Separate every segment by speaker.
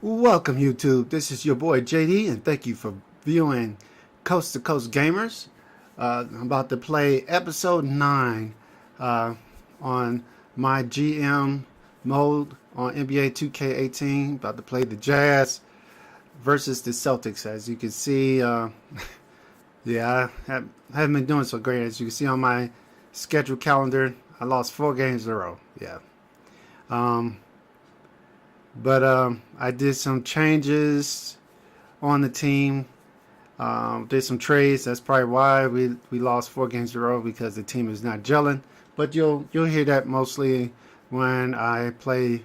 Speaker 1: Welcome YouTube, this is your boy JD and thank you for viewing Coast to Coast Gamers. I'm about to play episode 9 on my GM mode on NBA 2K18. About to play the Jazz versus the Celtics. As you can see, yeah, I haven't been doing so great. As you can see on my schedule calendar, I lost 4 games in a row. Yeah. But I did some changes on the team, did some trades. That's probably why we lost 4 games in a row, because the team is not gelling. But you'll hear that mostly when I play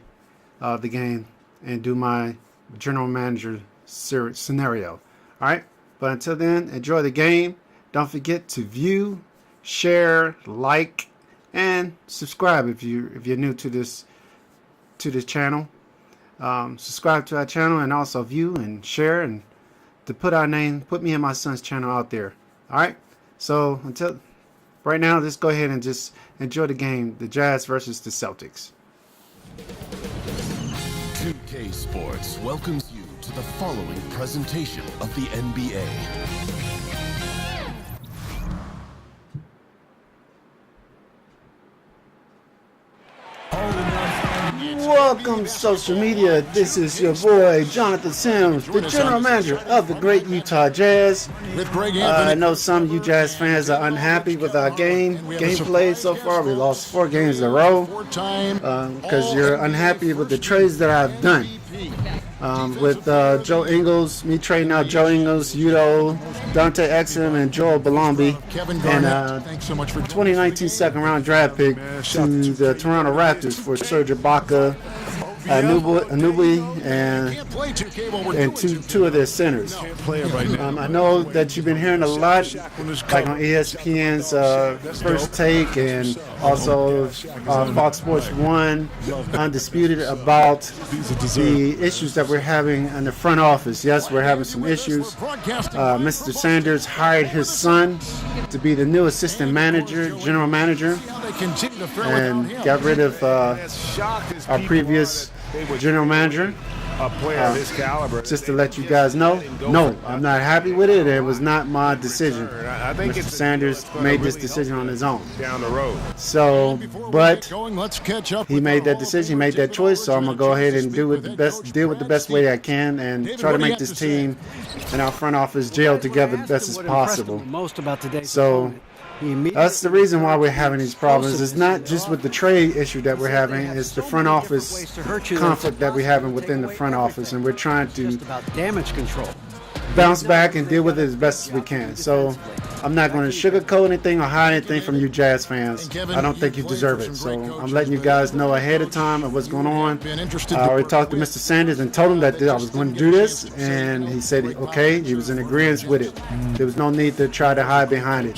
Speaker 1: the game and do my general manager scenario. All right. But until then, enjoy the game. Don't forget to view, share, like, and subscribe if you're new to this channel. Subscribe to our channel and also view and share, and to put me and my son's channel out there. All right. So until right now, let's go ahead and just enjoy the game, the Jazz versus the Celtics.
Speaker 2: 2K Sports welcomes you to the following presentation of the NBA.
Speaker 1: Welcome social media. This is your boy Jonathan Sims, the general manager of the great Utah Jazz. I know some of you Jazz fans are unhappy with our gameplay so far. We lost 4 games in a row because you're unhappy with the trades that I've done. With Joe Ingles, me trading out Joe Ingles, Udo, Dante Exum, and Joel Balombi, and 2019 second round draft pick to the Toronto Raptors for Serge Ibaka, Anunoby, and two of their centers. I know that you've been hearing a lot, like on ESPN's First Take and also Fox Sports 1, Undisputed, about the issues that we're having in the front office. Yes, we're having some issues. Mr. Sanders hired his son to be the new assistant manager, general manager, and got rid of our previous general manager.
Speaker 3: A player of this caliber.
Speaker 1: Just to let you guys know, no, I'm not happy with it. It was not my decision. Mr. Sanders made this decision on his own.
Speaker 3: Down the road.
Speaker 1: So, but he made that decision, he made that choice. So I'm gonna go ahead and deal with the best way I can, and try to make this team and our front office gel together the best as possible. So that's the reason why we're having these problems. It's not just with the trade issue that we're having, it's the front office conflict that we're having within the front office, and we're trying to bounce back and deal with it as best as we can. So I'm not going to sugarcoat anything or hide anything from you Jazz fans. I don't think you deserve it. So I'm letting you guys know ahead of time of what's going on. I already talked to Mr. Sanders and told him that I was going to do this, and he said okay. He was in agreement with it. There was no need to try to hide behind it.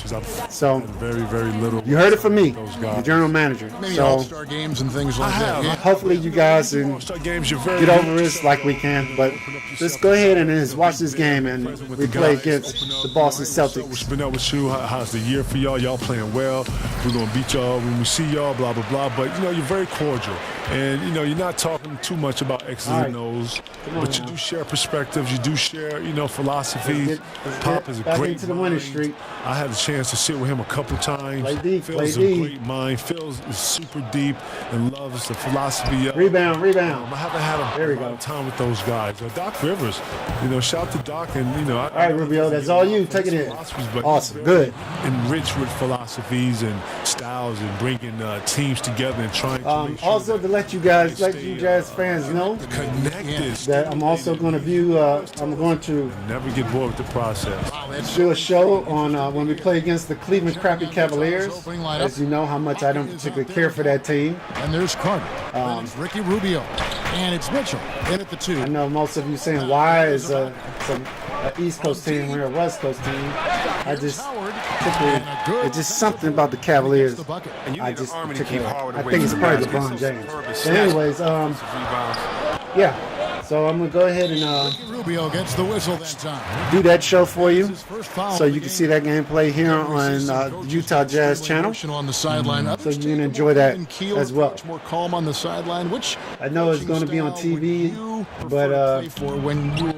Speaker 1: So
Speaker 3: very little.
Speaker 1: You heard it from me, the general manager. So hopefully you guys can get over this like we can. But let's go ahead and just watch this game, and we play against the Boston Celtics.
Speaker 3: What's been up with you? How's the year for y'all? Y'all playing well. We're going to beat y'all when we see y'all, blah, blah, blah. But, you're very cordial. And, you're not talking too much about X's and O's. But you do share perspectives. You do share, philosophies. Pop is a great mind. I had a chance to sit with him a couple times. Phil's a great mind. Phil is super deep and loves the philosophy of
Speaker 1: Rebound.
Speaker 3: I haven't had a lot of time with those guys. Doc Rivers, shout out to Doc. And,
Speaker 1: all right, Rubio, that's all you. Take it in. Awesome. Good.
Speaker 3: Enriched with philosophies and styles and bringing teams together and trying to make sure
Speaker 1: also to let you Jazz fans know that I'm also going to view, I'm going to
Speaker 3: never get bored with the process.
Speaker 1: Do a show on when we play against the Cleveland Crappy Cavaliers. As you know how much I don't particularly care for that team.
Speaker 4: And there's Carter. There's Ricky Rubio. And it's Mitchell in at the 2.
Speaker 1: I know most of you saying why is an East Coast team, we're a West Coast team. I just it's just something about the Cavaliers. I just particularly, I think it's probably LeBron James. But anyways, yeah. So I'm gonna go ahead and
Speaker 4: Rubio gets the whistle that time.
Speaker 1: do that show for you, so you can see that gameplay here on Utah Jazz channel.
Speaker 4: On the sideline,
Speaker 1: so you can enjoy that as well.
Speaker 4: Much more calm on the sideline, which
Speaker 1: I know it's going to be on TV, but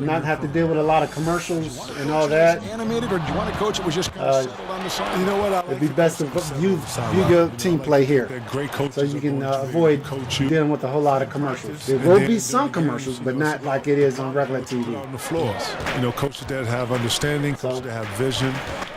Speaker 1: not have to deal with a lot of commercials and all that.
Speaker 4: Animated, or do you want a coach that was just kind of settled on the side?
Speaker 3: You know what?
Speaker 1: It'd be best to view your team play here, so you can avoid dealing with a whole lot of commercials. There will be some commercials, but not like it is on regular TV.
Speaker 3: On the floors, coaches that have understanding, coaches that have vision,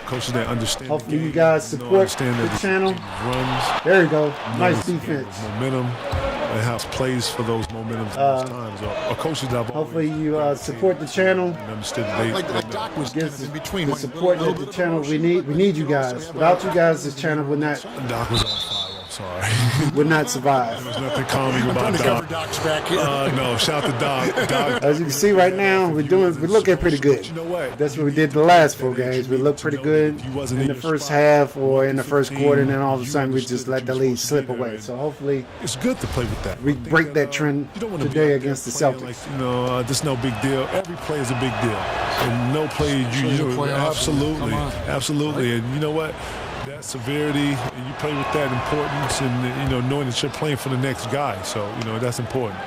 Speaker 3: coaches that understand.
Speaker 1: Hopefully you guys support the channel.
Speaker 3: Runs.
Speaker 1: There you go. Nice defense.
Speaker 3: Momentum. And how plays for those momentums those times. Or coaches that
Speaker 1: hopefully you support the channel.
Speaker 3: Understood
Speaker 4: like Doc was in between.
Speaker 1: The support that the channel we need. We need you guys. Without you guys, this channel would not.
Speaker 3: Doc was on fire. Sorry.
Speaker 1: Would not survive.
Speaker 3: There's nothing calming about Doc.
Speaker 4: Doc's back here.
Speaker 3: No, shout to Doc.
Speaker 1: As you can see right now, we're looking pretty good.
Speaker 3: You know what?
Speaker 1: That's what we did the last 4 games. We looked pretty good in the first half or in the first quarter, and then all of a sudden we just let the lead slip away. So hopefully
Speaker 3: it's good to play with that.
Speaker 1: We break that trend today against the Celtics.
Speaker 3: This is no big deal. Every play is a big deal. And no play, absolutely. And you know what? That severity, and you play with that importance, and knowing that you're playing for the next guy. So that's important.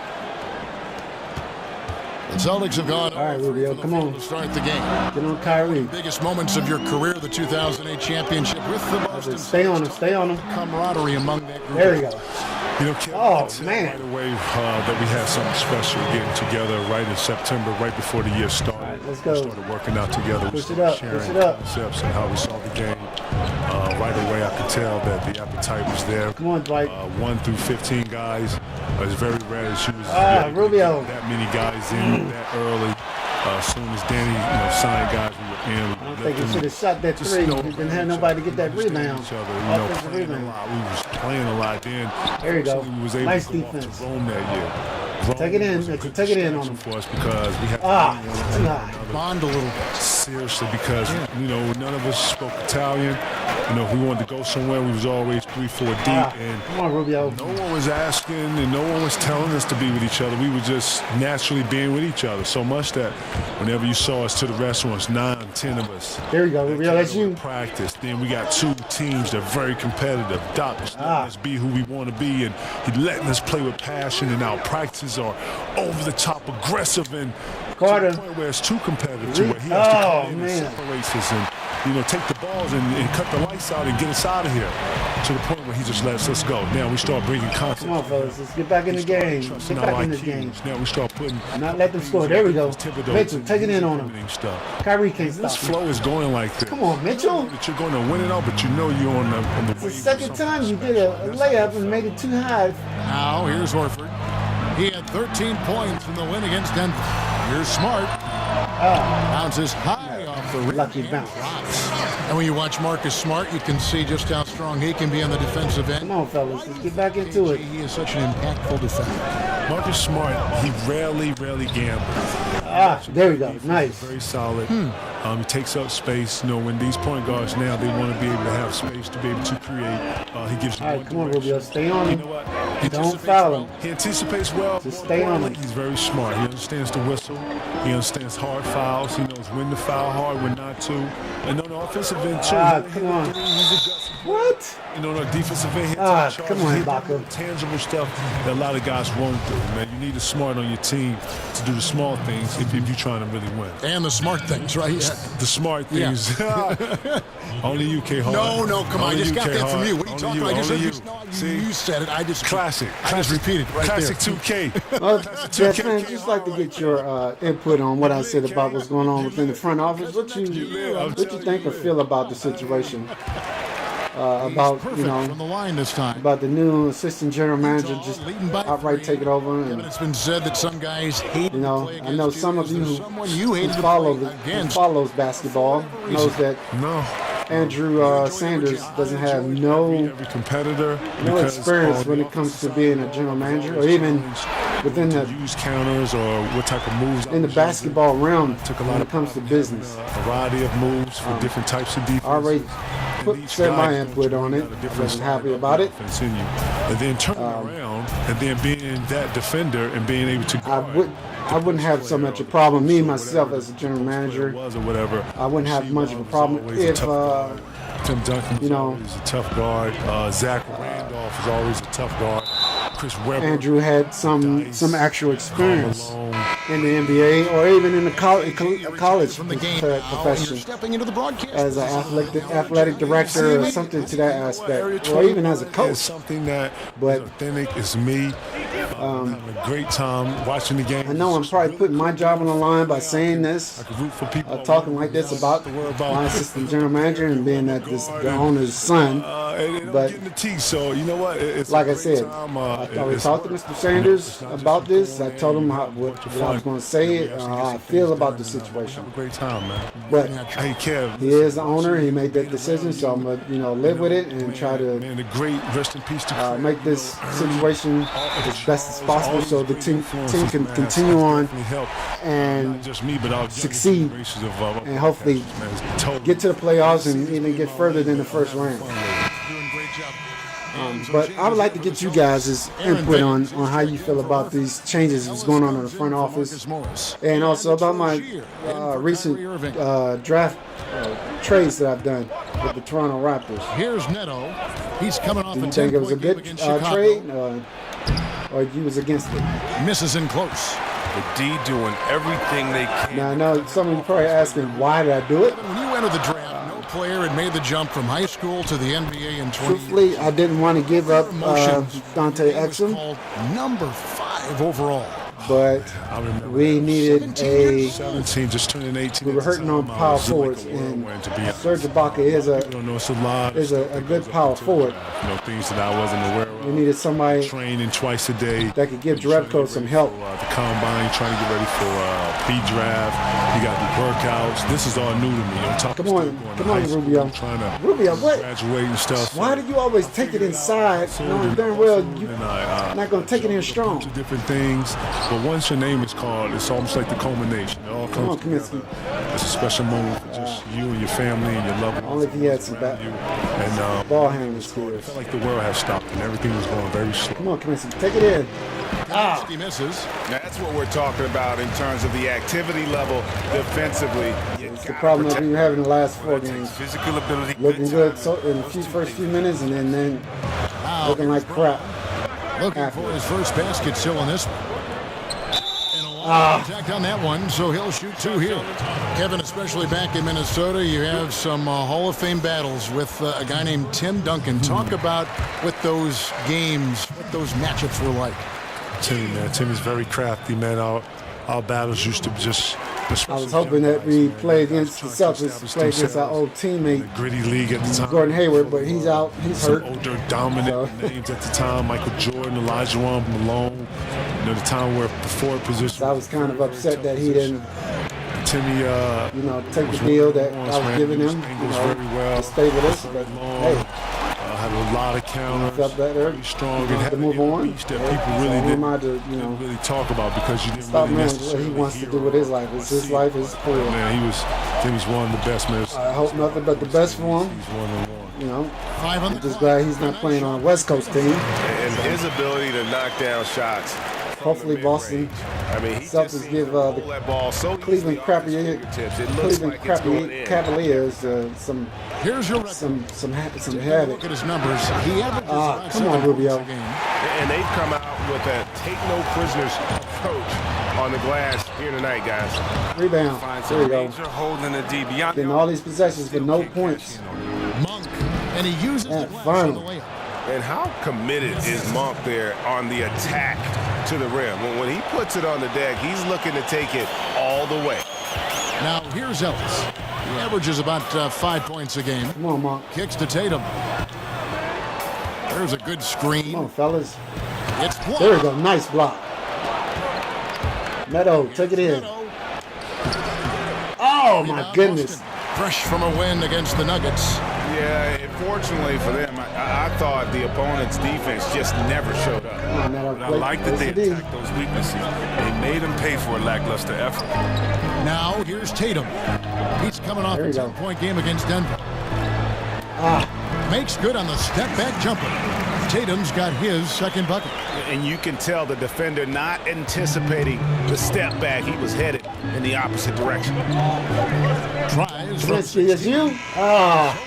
Speaker 4: The Celtics have gone.
Speaker 1: All right, Rubio, come on.
Speaker 4: To start the game.
Speaker 1: Get on Kyrie.
Speaker 4: Biggest moments of your career, the 2008 championship with the Boston.
Speaker 1: Stay on him.
Speaker 4: Camaraderie among that group.
Speaker 1: There you go. Oh, man.
Speaker 3: Right away that we had something special getting together right in September, right before the year started.
Speaker 1: All right, let's go.
Speaker 3: We started working out together.
Speaker 1: Push it up.
Speaker 3: Sharing concepts and how we saw the game. Right away, I could tell that the appetite was there.
Speaker 1: Come on, Dwight.
Speaker 3: 1 through 15 guys. It's very rare that she was
Speaker 1: Rubio.
Speaker 3: That many guys in that early. As soon as Danny, signed guys, we were in.
Speaker 1: I don't think he should have shot that three. He didn't have nobody to get that rebound. Offensive rebound.
Speaker 3: We was playing a lot then.
Speaker 1: There you go.
Speaker 3: We was able
Speaker 1: nice
Speaker 3: to
Speaker 1: defense.
Speaker 3: To roam that year.
Speaker 1: Take it in. Take it in on them.
Speaker 3: For us because we had
Speaker 1: to
Speaker 4: bond a little.
Speaker 3: Seriously, because none of us spoke Italian. If we wanted to go somewhere, we was always 3-4 deep, and
Speaker 1: come on, Rubio.
Speaker 3: No one was asking, and no one was telling us to be with each other. We were just naturally being with each other. So much that whenever you saw us to the restaurants, 9, 10 of us.
Speaker 1: There you go, Rubio. That's you.
Speaker 3: Practice. Then we got 2 teams that are very competitive. Doc was letting us be who we want to be, and he's letting us play with passion. And our practices are over the top, aggressive, and
Speaker 1: Carter.
Speaker 3: To the point where it's too competitive to where he has to come in and separate us and take the balls and cut the lights out and get us out of here. To the point where he just lets us go. Now we start bringing contact.
Speaker 1: Come on, fellas. Let's get back in the game. Get back in this game.
Speaker 3: Now we start putting.
Speaker 1: Not let them score. There we go. Mitchell, take it in on him. Kyrie can't stop.
Speaker 3: This flow is going like this.
Speaker 1: Come on, Mitchell.
Speaker 3: That you're going to win it all, but you're on the
Speaker 1: It's the second time you did a layup and made it too high.
Speaker 4: Now here's Horford. He had 13 points in the win against Denver. Here's Smart. Bounces high off the rim.
Speaker 1: Lucky bounce.
Speaker 4: And when you watch Marcus Smart, you can see just how strong he can be on the defensive end.
Speaker 1: Come on, fellas. Let's get back into it.
Speaker 4: He is such an impactful defender.
Speaker 3: Marcus Smart, he rarely gambles.
Speaker 1: There we go. Nice.
Speaker 3: Very solid. He takes up space. When these point guards now, they want to be able to have space to be able to create. He gives.
Speaker 1: All right, come on, Rubio. Stay on him.
Speaker 3: You know what?
Speaker 1: Don't foul him.
Speaker 3: He anticipates well.
Speaker 1: Just stay on him.
Speaker 3: He's very smart. He understands the whistle. He understands hard fouls. He knows when to foul hard, when not to. And on the offensive end, too.
Speaker 1: Come on. What?
Speaker 3: On the defensive end,
Speaker 1: come on, Baca.
Speaker 3: Tangible stuff that a lot of guys won't do. Man, you need a smart on your team to do the small things if you're trying to really win.
Speaker 4: And the smart things, right?
Speaker 3: The smart things. Only you, K-Hard.
Speaker 4: No, come on. I just got that from you. What are you talking about? You said it.
Speaker 3: Classic.
Speaker 4: I just repeated it right
Speaker 3: Classic
Speaker 4: there.
Speaker 3: 2K.
Speaker 1: Well, Jeff, man, just like to get your input on what I said about what's going on within the front office. What you think or feel about the situation? About
Speaker 4: from the line this time.
Speaker 1: About the new assistant general manager just outright take it over, and
Speaker 4: it's been said that some guys hate.
Speaker 1: I know some of you who follows basketball knows that Andrew Sanders doesn't have no experience when it comes to being a general manager, or even within the
Speaker 3: use counters or what type of moves
Speaker 1: in the basketball realm when it comes to business.
Speaker 3: A variety of moves for different types of defense.
Speaker 1: Already said my input on it. I wasn't happy about it.
Speaker 3: And then turning around and then being that defender and being able to guard.
Speaker 1: I wouldn't have so much a problem. Me myself as a general manager, I wouldn't have much of a problem if
Speaker 3: Tim Duncan
Speaker 1: you know,
Speaker 3: is a tough guard. Zach Randolph is always a tough guard. Chris Webber.
Speaker 1: Andrew had some actual experience in the NBA or even in the college profession as an athletic director or something to that aspect, or even as a coach.
Speaker 3: It's something that is authentic. It's me. Having a great time watching the game.
Speaker 1: I know I'm probably putting my job on the line by saying this, talking like this about my assistant general manager and being that the owner's son. But
Speaker 3: so you know what?
Speaker 1: Like I said, I already talked to Mr. Sanders about this. I told him what I was going to say, how I feel about the situation.
Speaker 3: Have a great time, man.
Speaker 1: But
Speaker 3: he
Speaker 1: is the owner. He made that decision, so I'm gonna live with it and try to
Speaker 3: rest in peace to
Speaker 1: make this situation as best as possible, so the team can continue on and succeed and hopefully get to the playoffs and even get further than the first round. But I would like to get you guys' input on how you feel about these changes that's going on in the front office, and also about my recent draft trades that I've done with the Toronto Raptors.
Speaker 4: Here's Neto. He's coming off.
Speaker 1: Do you think it was a good trade, or you was against it?
Speaker 4: Misses in close.
Speaker 5: The D doing everything they can.
Speaker 1: Now I know some of you probably asking, why did I do it?
Speaker 4: When you enter the draft, no player had made the jump from high school to the NBA in 20
Speaker 1: Truthfully,
Speaker 4: years.
Speaker 1: I didn't want to give up Dante Exum.
Speaker 4: Number 5 overall.
Speaker 1: But we needed a.
Speaker 3: 17, just turning 18.
Speaker 1: We were hurting on power forwards, and Serge Ibaka is a good power forward.
Speaker 3: Things that I wasn't aware of.
Speaker 1: We needed somebody
Speaker 3: training twice a day
Speaker 1: that could give Jerebko some help.
Speaker 3: The combine, trying to get ready for pre-draft. You got the workouts. This is all new to me.
Speaker 1: Come on, Rubio. Rubio, what?
Speaker 3: Graduate and stuff.
Speaker 1: Why do you always take it inside, knowing darn well you're not going to take it in strong?
Speaker 3: Two different things. But once your name is called, it's almost like the culmination. It all comes together. It's a special moment for just you and your family and your loved ones.
Speaker 1: Only if he had some ball handling skills.
Speaker 3: It felt like the world had stopped and everything was going very slow.
Speaker 1: Come on, Kaminsky, take it in.
Speaker 4: He misses.
Speaker 5: Now that's what we're talking about in terms of the activity level defensively.
Speaker 1: It's the problem that we were having in the last 4 games.
Speaker 5: Physical ability.
Speaker 1: Looking good in the first few minutes and then looking like crap.
Speaker 4: Looking for his first basket still in this one. Attack on that one, so he'll shoot 2 here. Kevin, especially back in Minnesota, you have some Hall of Fame battles with a guy named Tim Duncan. Talk about what those games, what those matchups were like.
Speaker 3: Timmy, man. Timmy's very crafty, man. Our battles used to just...
Speaker 1: I was hoping that we play against the Celtics, play against our old teammate,
Speaker 3: gritty league at the time.
Speaker 1: Gordon Hayward, but he's out. He's hurt.
Speaker 3: Older, dominant names at the time: Michael Jordan, Elijah Malone. The time where the forward position.
Speaker 1: So I was kind of upset that he didn't.
Speaker 3: Timmy,
Speaker 1: take the deal that I was giving him, to stay with us. But hey.
Speaker 3: Had a lot of counters.
Speaker 1: Felt better.
Speaker 3: Strong
Speaker 1: and had to move on.
Speaker 3: That people really didn't really talk about because you didn't
Speaker 1: stop really what he wants to do with his life. It's his life, his career.
Speaker 3: Man, Timmy's one of the best, man.
Speaker 1: I hope nothing but the best for him.
Speaker 3: He's one of one.
Speaker 1: I'm just glad he's not playing on a West Coast team.
Speaker 5: And his ability to knock down shots.
Speaker 1: Hopefully Boston Celtics give the Cleveland Cavaliers some havoc.
Speaker 4: Look at his numbers. He averages
Speaker 1: come on, Rubio.
Speaker 5: And they've come out with a take no prisoners approach on the glass here tonight, guys.
Speaker 1: Rebound. There you go.
Speaker 5: Holding the D beyond.
Speaker 1: Getting all these possessions with no points.
Speaker 4: Monk, and he uses it on the layup.
Speaker 5: And how committed is Monk there on the attack to the rim? When he puts it on the deck, he's looking to take it all the way.
Speaker 4: Now here's Ellis. He averages about 5 points a game.
Speaker 1: Come on, Monk.
Speaker 4: Kicks to Tatum. There's a good screen.
Speaker 1: Come on, fellas.
Speaker 4: It's blocked.
Speaker 1: There we go. Nice block. Neto, take it in. Oh, my goodness.
Speaker 4: Fresh from a win against the Nuggets.
Speaker 5: Yeah, fortunately for them, I thought the opponent's defense just never showed up.
Speaker 6: I like that they attacked those weaknesses. They made them pay for a lackluster effort.
Speaker 4: Now, here's Tatum. He's coming off a 10-point game against Denver. Makes good on the step-back jumper. Tatum's got his second bucket.
Speaker 5: And you can tell the defender not anticipating the step back. He was headed in the opposite direction.
Speaker 4: Tries from
Speaker 1: Let's see, it's you. Oh.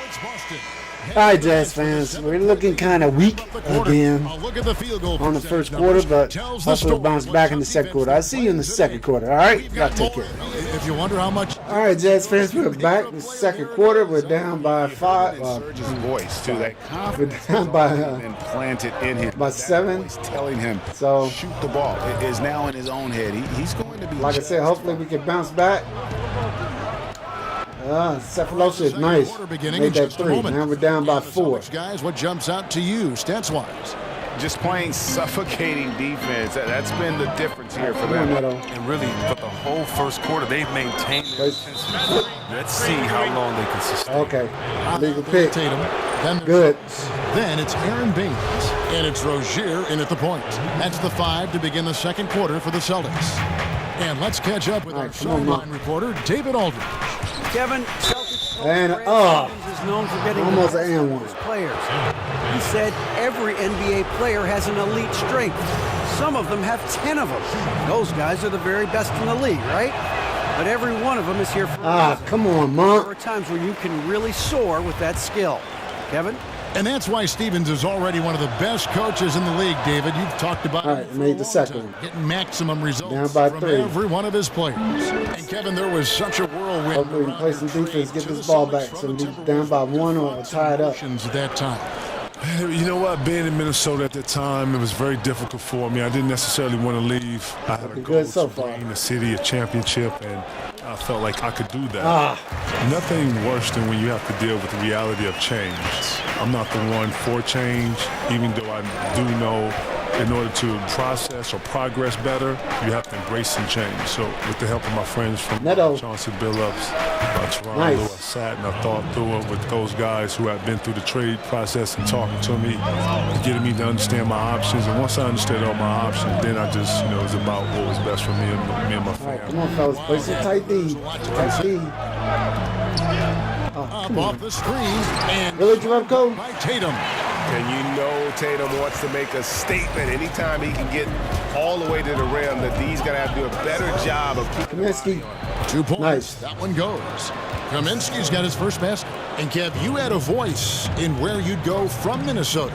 Speaker 1: All right, Jazz fans, we're looking kind of weak again on the first quarter, but hopefully we'll bounce back in the second quarter. I'll see you in the second quarter, all right? Y'all take care.
Speaker 4: If you wonder how much.
Speaker 1: All right, Jazz fans, we're back in the second quarter. We're down by 5.
Speaker 5: Surge's voice, too, that confidence
Speaker 1: we're down by,
Speaker 5: implanted in him.
Speaker 1: by 7.
Speaker 5: He's telling him,
Speaker 1: so
Speaker 5: shoot the ball. It is now in his own head. He's going to be.
Speaker 1: Like I said, hopefully we can bounce back. Cephalosha is nice. Made that 3. Now we're down by 4.
Speaker 4: Guys, what jumps out to you, stats-wise?
Speaker 5: Just playing suffocating defense. That's been the difference here for them.
Speaker 6: And really, for the whole first quarter, they've maintained their intensity. Let's see how long they can sustain.
Speaker 1: Okay. Legal pick.
Speaker 4: Tatum. Then
Speaker 1: good.
Speaker 4: Then it's Aaron Baines. And it's Rozier in at the point. That's the 5 to begin the second quarter for the Celtics. And let's catch up with our sideline reporter, David Aldridge.
Speaker 7: Kevin, Celtics
Speaker 1: and
Speaker 7: is known for getting
Speaker 1: almost
Speaker 7: the
Speaker 1: an and 1
Speaker 7: players. He said every NBA player has an elite strength. Some of them have 10 of them. Those guys are the very best in the league, right? But every one of them is here for a reason.
Speaker 1: Come on, Monk.
Speaker 7: There are times where you can really soar with that skill. Kevin?
Speaker 4: And that's why Stevens is already one of the best coaches in the league, David. You've talked about
Speaker 1: it made the second one.
Speaker 4: Getting maximum results
Speaker 1: down by
Speaker 4: from
Speaker 1: 3.
Speaker 4: every one of his players. And Kevin, there was such a whirlwind.
Speaker 1: Hopefully we can play some defense, get this ball back, so we'll be down by 1 or tied up.
Speaker 4: At that time.
Speaker 3: You know what? Being in Minnesota at the time, it was very difficult for me. I didn't necessarily want to leave. I had a goal to bring the city a championship, and I felt like I could do that. Nothing worse than when you have to deal with the reality of change. I'm not the one for change, even though I do know in order to process or progress better, you have to embrace some change. So with the help of my friends from Chauncey Billups, Toronto, I sat and I thought through it with those guys who had been through the trade process and talking to me, getting me to understand my options. And once I understood all my options, then I just, it was about what was best for me and my family.
Speaker 1: All right, come on, fellas, play some tight D. Tight D.
Speaker 4: Up off the screen and
Speaker 1: really, Jerebko?
Speaker 4: By Tatum.
Speaker 5: And you know Tatum wants to make a statement anytime he can get all the way to the rim that he's going to have to do a better job of keeping
Speaker 1: Kaminsky.
Speaker 4: 2 points.
Speaker 1: Nice.
Speaker 4: That one goes. Kaminsky's got his first basket. And Kev, you had a voice in where you'd go from Minnesota.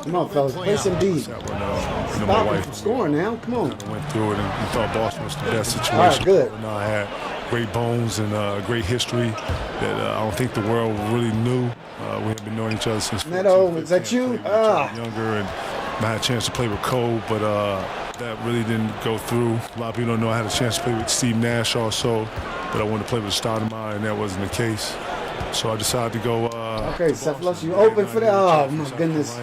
Speaker 1: Come on, fellas, play some D. Stop him from scoring now. Come on.
Speaker 3: I went through it and thought Boston was the best situation.
Speaker 1: All right, good.
Speaker 3: I had great bones and great history that I don't think the world really knew. We have been knowing each other since.
Speaker 1: Neto, is that you?
Speaker 3: Younger, and I had a chance to play with Cole, but that really didn't go through. A lot of people don't know I had a chance to play with Steve Nash also, but I wanted to play with Stoudemire, and that wasn't the case. So I decided to go.
Speaker 1: Okay, Cephalosha, you open for that? Oh my goodness!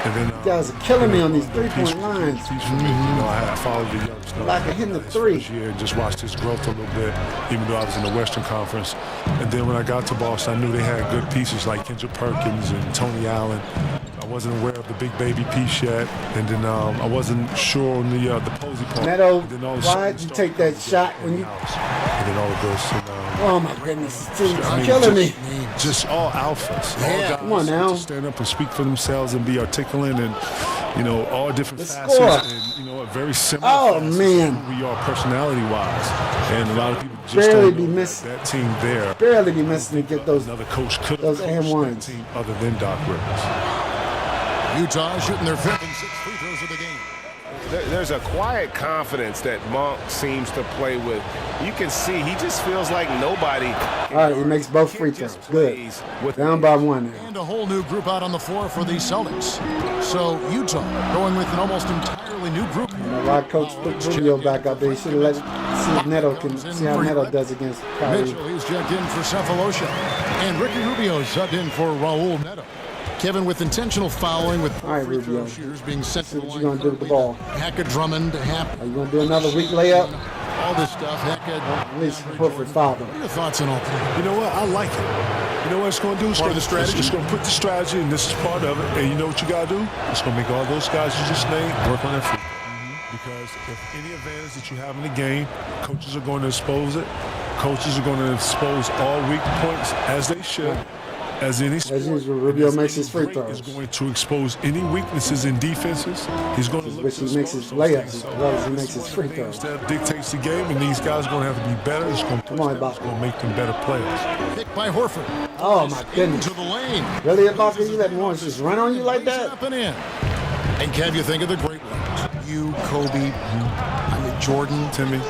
Speaker 3: And then,
Speaker 1: you guys are killing me on these 3-point lines.
Speaker 3: I followed the youngster.
Speaker 1: Like I hitting the 3.
Speaker 3: And just watched his growth a little bit, even though I was in the Western Conference. And then when I got to Boston, I knew they had good pieces like Kendrick Perkins and Tony Allen. I wasn't aware of the big baby piece yet, and then I wasn't sure on the posy part.
Speaker 1: Neto, why did you take that shot when you?
Speaker 3: And then all of this.
Speaker 1: Oh my goodness, this team's killing me.
Speaker 3: Just all alphas.
Speaker 1: Yeah.
Speaker 3: All guys
Speaker 1: Come on now.
Speaker 3: to stand up and speak for themselves and be articulate and, all different facets.
Speaker 1: Score.
Speaker 3: And, very similar.
Speaker 1: Oh, man.
Speaker 3: Who we are personality-wise. And a lot of people just
Speaker 1: barely
Speaker 3: don't
Speaker 1: be
Speaker 3: know
Speaker 1: missing.
Speaker 3: That team there.
Speaker 1: Barely be missing to get those.
Speaker 3: Another coach could
Speaker 1: those
Speaker 3: have
Speaker 1: and
Speaker 3: coached
Speaker 1: ones.
Speaker 3: that team other than Doc Rivers.
Speaker 4: Utah shooting their 5th and 6th free throws of the game.
Speaker 5: There's a quiet confidence that Monk seems to play with. You can see he just feels like nobody.
Speaker 1: All right, he makes both free throws. Good. Down by 1 now.
Speaker 4: And a whole new group out on the floor for the Celtics. So Utah going with an almost entirely new group.
Speaker 1: I don't know why Coach put Rubio back out there. He should have let see if Neto can see how Neto does against Kyrie.
Speaker 4: Mitchell, he's checked in for Cephalosha. And Ricky Rubio subbed in for Raul Neto. Kevin with intentional fouling with free throw shooters being sent to the line.
Speaker 1: What you gonna do with the ball?
Speaker 4: Hackett, Drummond, Happ.
Speaker 1: Are you gonna do another weak layup?
Speaker 4: All this stuff, Hackett.
Speaker 1: At least Horford fouled him.
Speaker 4: What are your thoughts on all that?
Speaker 3: You know what? I like it. You know what it's going to do? It's
Speaker 4: part of the strategy.
Speaker 3: It's going to put the strategy, and this is part of it. And you know what you got to do? It's going to make all those guys you just named work on their feet. Because if any advantage that you have in the game, coaches are going to expose it. Coaches are going to expose all weak points as they should. As any
Speaker 1: usual, Rubio makes his free throws.
Speaker 3: Is going to expose any weaknesses in defenses. He's going to look
Speaker 1: he makes his layups as well as he makes his free throws.
Speaker 3: That dictates the game, and these guys are going to have to be better. It's going to make them better players.
Speaker 4: Picked by Horford.
Speaker 1: Oh my goodness!
Speaker 4: To the lane.
Speaker 1: Really, Ibaka, you letting Lawrence just run on you like that?
Speaker 4: Up and in. And Kev, you think of the great ones. You, Kobe, Jordan,
Speaker 3: Timmy.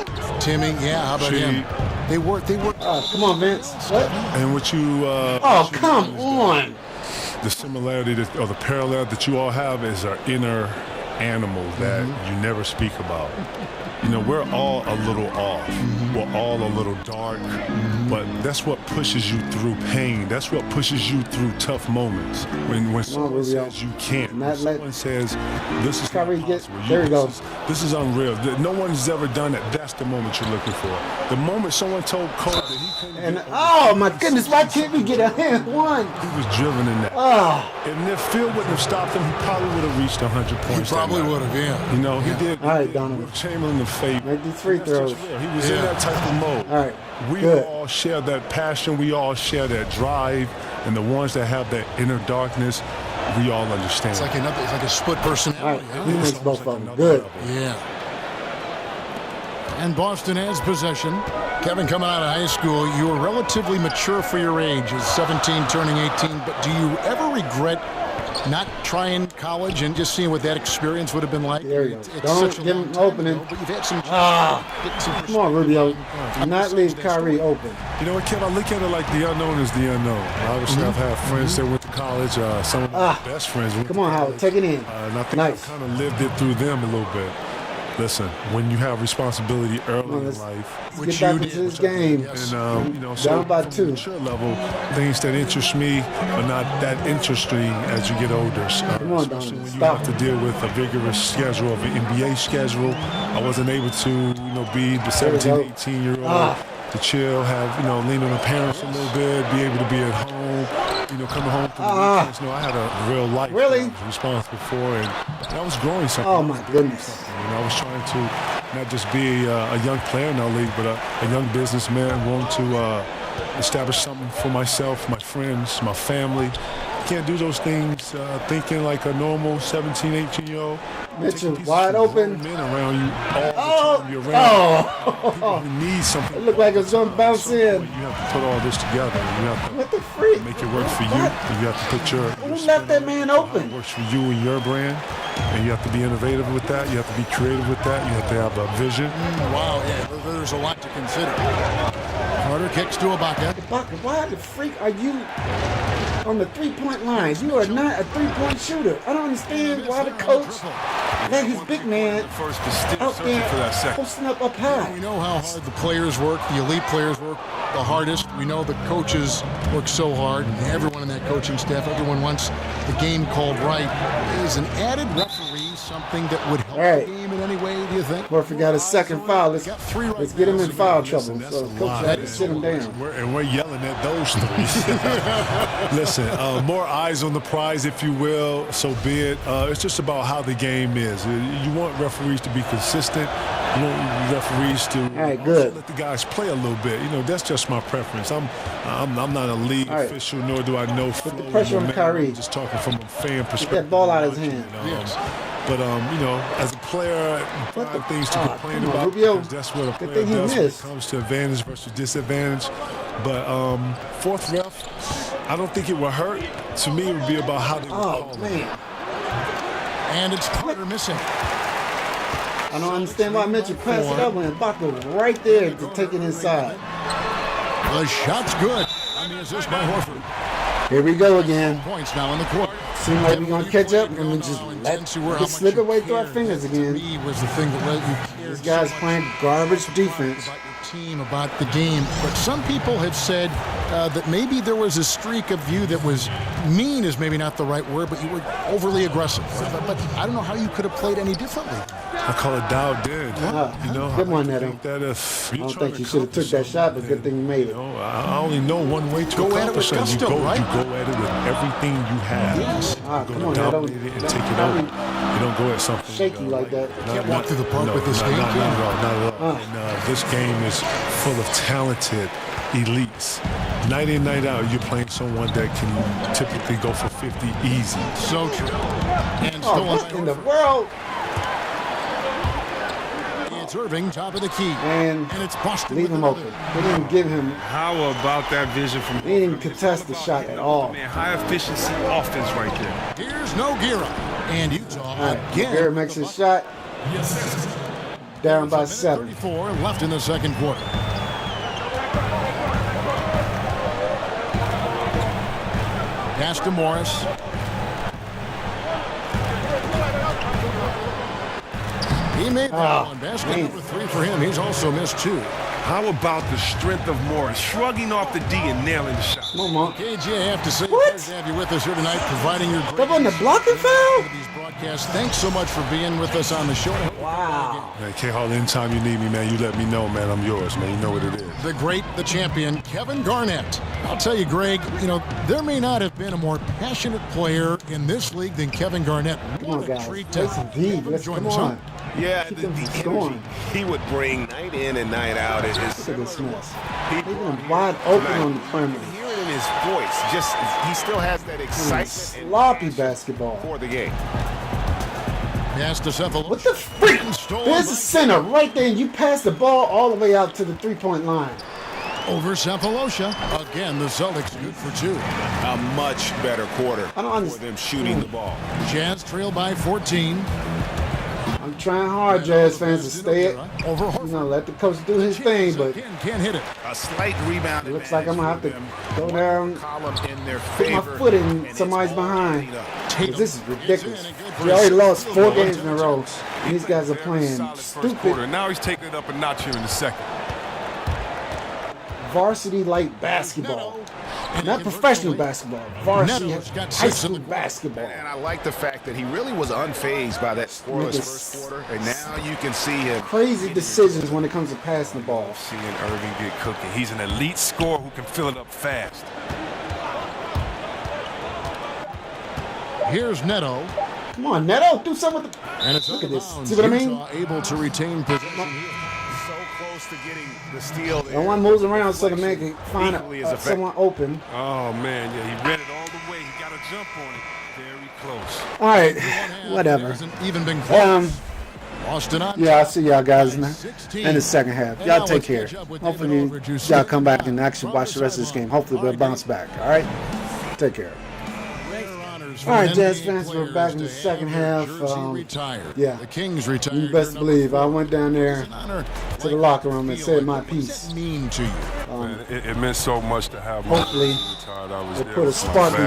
Speaker 4: Yeah, how about him? They work.
Speaker 1: Come on, Vince. What?
Speaker 3: And what you?
Speaker 1: Come on.
Speaker 3: The similarity or the parallel that you all have is our inner animal that you never speak about. You know, we're all a little off. We're all a little dark. But that's what pushes you through pain. That's what pushes you through tough moments. When someone says you can't, when someone says this is not possible.
Speaker 1: There you go.
Speaker 3: This is unreal. No one's ever done it. That's the moment you're looking for. The moment someone told Cole that he couldn't
Speaker 1: oh my goodness, why can't we get a hand one?
Speaker 3: He was driven in that. And if Phil wouldn't have stopped him, he probably would have reached 100 points.
Speaker 4: He probably would have, yeah.
Speaker 3: You know, he did.
Speaker 1: All right, Donovan.
Speaker 3: Chamberlain the favor.
Speaker 1: Make these free throws.
Speaker 3: He was in that type of mode.
Speaker 1: All right.
Speaker 3: We all share that passion. We all share that drive. And the ones that have that inner darkness, we all understand.
Speaker 4: It's like a split personality.
Speaker 1: All right. He makes both of them. Good.
Speaker 4: Yeah. And Boston has possession. Kevin, coming out of high school, you were relatively mature for your age, as 17 turning 18. But do you ever regret not trying college and just seeing what that experience would have been like?
Speaker 1: There you go. Don't give him opening.
Speaker 4: But you've had some.
Speaker 1: Come on, Rubio. Do not leave Kyrie open.
Speaker 3: You know what, Kev? I look at it like the unknown is the unknown. Obviously, I've had friends that went to college. Some of my best friends went
Speaker 1: Come on, Howard. Take it in.
Speaker 3: And I think I kind of lived it through them a little bit. Listen, when you have responsibility early in life,
Speaker 1: which get back into this game,
Speaker 3: and you know, so
Speaker 1: down by 2.
Speaker 3: Mature level, things that interest me are not that interesting as you get older.
Speaker 1: Come on,
Speaker 3: especially when you have to deal with a vigorous schedule of an NBA schedule. I wasn't able to, be the 17, 18-year-old to chill, have lean on the parents a little bit, be able to be at home. Coming home from the weekends. I had a real life that I was responsible for, and I was growing something.
Speaker 1: Oh, my goodness.
Speaker 3: I was trying to not just be a young player in our league, but a young businessman wanting to establish something for myself, my friends, my family. Can't do those things thinking like a normal 17, 18-year-old.
Speaker 1: Mitchell, wide open.
Speaker 3: Men around you all the time. You're around people who need something.
Speaker 1: It looked like it's going to bounce in.
Speaker 3: You have to put all this together. You have to make it work for you. You have to put your
Speaker 1: Who left that man open?
Speaker 3: It works for you and your brand. And you have to be innovative with that. You have to be creative with that. You have to have a vision.
Speaker 4: Wow, yeah. There's a lot to consider. Carter kicks to Ibaka.
Speaker 1: Ibaka, why the freak are you on the three-point line? You are not a three-point shooter. I don't understand why the coach let his big man out there posting up high.
Speaker 4: We know how hard the players work, the elite players work the hardest. We know the coaches work so hard. Everyone in that coaching staff, everyone wants the game called right. Is an added referee something that would help the game in any way, do you think?
Speaker 1: Murphy got a second foul. Let's get him in foul trouble. So coach had to sit him down.
Speaker 3: And we're yelling at those three. Listen, more eyes on the prize, if you will, so be it. It's just about how the game is. You want referees to be consistent. You want referees to let the guys play a little bit. That's just my preference. I'm not a league official, nor do I know.
Speaker 1: Put the pressure on Kyrie.
Speaker 3: I'm just talking from a fan perspective.
Speaker 1: Get that ball out of his hand.
Speaker 3: But as a player, things to complain about.
Speaker 1: Rubio.
Speaker 3: That's what a player does when it comes to advantage versus disadvantage. But fourth ref, I don't think it will hurt. To me, it would be about how they call it.
Speaker 4: And it's Carter missing.
Speaker 1: I don't understand why Mitchell passed it up when Ibaka right there to take it inside.
Speaker 4: The shot's good. Assist by Horford.
Speaker 1: Here we go again.
Speaker 4: Points now in the court.
Speaker 1: Seems like we're going to catch up and we just let it slip away through our fingers again.
Speaker 4: Was the thing that let you care.
Speaker 1: These guys playing garbage defense.
Speaker 4: About your team, about the game. But some people have said that maybe there was a streak of you that was mean is maybe not the right word, but you were overly aggressive. But I don't know how you could have played any differently.
Speaker 3: I call it Dow dead.
Speaker 1: Good one, Neto. I don't think you should have took that shot, but good thing you made it.
Speaker 3: I only know one way to accomplish it. You go at it with everything you have.
Speaker 1: Yes.
Speaker 3: Come on, dominate it and take it over. You don't go at something
Speaker 1: shaky like that.
Speaker 4: You can't walk through the park with this game.
Speaker 3: Not at all. And this game is full of talented elites. night in, night out, you're playing someone that can typically go for 50 easy.
Speaker 4: So true. And
Speaker 1: what in the world?
Speaker 4: It's Irving, top of the key.
Speaker 1: And
Speaker 4: it's Boston.
Speaker 1: Leave him open. They didn't give him.
Speaker 6: How about that vision from?
Speaker 1: He didn't contest the shot at all.
Speaker 6: Man, high efficiency offense right there.
Speaker 4: Here's Nogueira. And Utah again.
Speaker 1: Nogueira makes his shot. Down by 7.
Speaker 4: 34 left in the second quarter. Pass to Morris. He made that one. Basket number 3 for him. He's also missed 2.
Speaker 6: How about the strength of Morris, shrugging off the D and nailing the shot?
Speaker 1: Come on,
Speaker 4: KG, I have to say,
Speaker 1: what?
Speaker 4: Pleasure to have you with us here tonight, providing your
Speaker 1: That wasn't a blocking foul?
Speaker 4: these broadcasts. Thanks so much for being with us on the show.
Speaker 1: Wow.
Speaker 3: Man, K-Hall, anytime you need me, man, you let me know, man. I'm yours, man. You know what it is.
Speaker 4: The great, the champion, Kevin Garnett. I'll tell you, Greg, there may not have been a more passionate player in this league than Kevin Garnett.
Speaker 1: Come on, guys.
Speaker 4: Treat
Speaker 1: Play some D. Let's come on.
Speaker 5: Yeah,
Speaker 1: Keep
Speaker 5: the
Speaker 1: them
Speaker 5: energy
Speaker 1: going.
Speaker 5: he would bring night in and night out is
Speaker 1: Look at this mess. Leaving him wide open on the perimeter.
Speaker 5: hear it in his voice. Just he still has that excitement and
Speaker 1: Sloppy basketball.
Speaker 5: for the game.
Speaker 4: Pass to Cephalosha.
Speaker 1: What the freak? There's the center right there. You pass the ball all the way out to the 3-point line.
Speaker 4: Over Cephalosha. Again, the Celtics good for 2.
Speaker 5: A much better quarter
Speaker 1: I don't
Speaker 5: for
Speaker 1: understand.
Speaker 5: them shooting the ball.
Speaker 4: Jazz trail by 14.
Speaker 1: I'm trying hard, Jazz fans, to stay it.
Speaker 4: Over
Speaker 1: Let the coach do his thing, but
Speaker 4: can't hit it.
Speaker 5: A slight rebound.
Speaker 1: it looks like I'm going to have to go down,
Speaker 5: Column in their
Speaker 1: put my
Speaker 5: favor,
Speaker 1: foot in
Speaker 5: and it's
Speaker 1: somebody's
Speaker 5: all
Speaker 1: behind.
Speaker 5: cleaned up.
Speaker 1: 'Cause this is ridiculous. We already lost 4 games in a row. And these guys are playing
Speaker 6: First quarter.
Speaker 1: stupid
Speaker 6: Now he's taking it up a notch here in the second.
Speaker 1: varsity-like basketball. Not professional basketball, varsity high school basketball.
Speaker 5: And I like the fact that he really was unfazed by that scoreless first quarter, and now you can see him.
Speaker 1: Crazy decisions when it comes to passing the ball.
Speaker 6: Seeing Irving get cooking. He's an elite scorer who can fill it up fast.
Speaker 4: Here's Neto.
Speaker 1: Come on, Neto, do something with the.
Speaker 4: And it's
Speaker 1: Look at this.
Speaker 4: out of
Speaker 1: See what I
Speaker 4: bounds.
Speaker 1: mean?
Speaker 4: Utah able to retain possession here.
Speaker 5: So close to getting the steal there.
Speaker 1: And one moves around so to make it find
Speaker 5: Equally as effective.
Speaker 1: someone open.
Speaker 6: Oh, man, yeah, he read it all the way. He got a jump on it. Very close.
Speaker 1: All right, whatever.
Speaker 4: Hasn't even been close. Boston on
Speaker 1: Yeah, I'll see y'all guys in the second half. Y'all take care. Hopefully, y'all come back and actually watch the rest of this game. Hopefully, we'll bounce back. All right? Take care. All right, Jazz fans, we're back in the second half. Yeah,
Speaker 4: The Kings retired.
Speaker 1: you best believe I went down there to the locker room and said my piece.
Speaker 4: Mean to you.
Speaker 6: Man, it meant so much to have
Speaker 1: Hopefully, they put a spark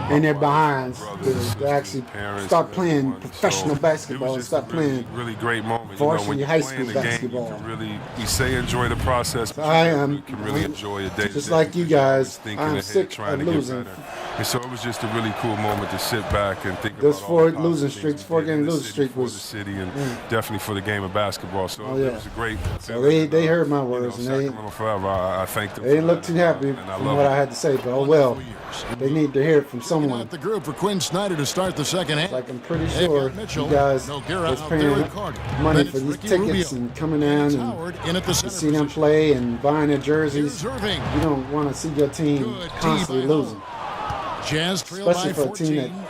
Speaker 1: in their behinds to actually start playing professional basketball and start playing
Speaker 6: really great moment.
Speaker 1: varsity
Speaker 6: when you're
Speaker 1: high
Speaker 6: playing
Speaker 1: school
Speaker 6: the game,
Speaker 1: basketball.
Speaker 6: you can really, we say enjoy the process, but
Speaker 1: I am.
Speaker 6: you can really enjoy a day.
Speaker 1: Just like you guys,
Speaker 6: thinking
Speaker 1: I'm
Speaker 6: ahead,
Speaker 1: sick
Speaker 6: trying
Speaker 1: of
Speaker 6: to get
Speaker 1: losing.
Speaker 6: better. And so it was just a really cool moment to sit back and think
Speaker 1: Those
Speaker 6: about
Speaker 1: four
Speaker 6: all the
Speaker 1: losing
Speaker 6: positive
Speaker 1: streaks,
Speaker 6: things we did
Speaker 1: 4-game
Speaker 6: in the
Speaker 1: losing
Speaker 6: city
Speaker 1: streak
Speaker 6: for
Speaker 1: was-
Speaker 6: the city and definitely for the game of basketball. So
Speaker 1: Oh, yeah.
Speaker 6: it was a great.
Speaker 1: So they heard my words, and they
Speaker 6: Sacramento forever. I thank them.
Speaker 1: they didn't
Speaker 6: for
Speaker 1: look
Speaker 6: that,
Speaker 1: too happy
Speaker 6: and I
Speaker 1: from
Speaker 6: love
Speaker 1: what
Speaker 6: it.
Speaker 1: I had to say. But oh well, they need to hear it from someone.
Speaker 4: At the group for Quinn Snyder to start the second half.
Speaker 1: Like I'm pretty
Speaker 4: They've
Speaker 1: sure
Speaker 4: got Mitchell,
Speaker 1: you guys
Speaker 4: Nogueira
Speaker 1: was
Speaker 4: out there
Speaker 1: paying
Speaker 4: with Carter.
Speaker 1: money
Speaker 4: Then
Speaker 1: for
Speaker 4: it's
Speaker 1: these
Speaker 4: Ricky
Speaker 1: tickets
Speaker 4: Rubio.
Speaker 1: and coming down
Speaker 4: It's
Speaker 1: and
Speaker 4: Howard in at the
Speaker 1: to
Speaker 4: center
Speaker 1: see them
Speaker 4: position.
Speaker 1: play and buying their jerseys.
Speaker 4: Here's Irving.
Speaker 1: You don't want to see your team
Speaker 4: Good
Speaker 1: constantly
Speaker 4: D by
Speaker 1: losing,
Speaker 4: Jazz trail
Speaker 1: especially
Speaker 4: by
Speaker 1: for a team
Speaker 4: 14.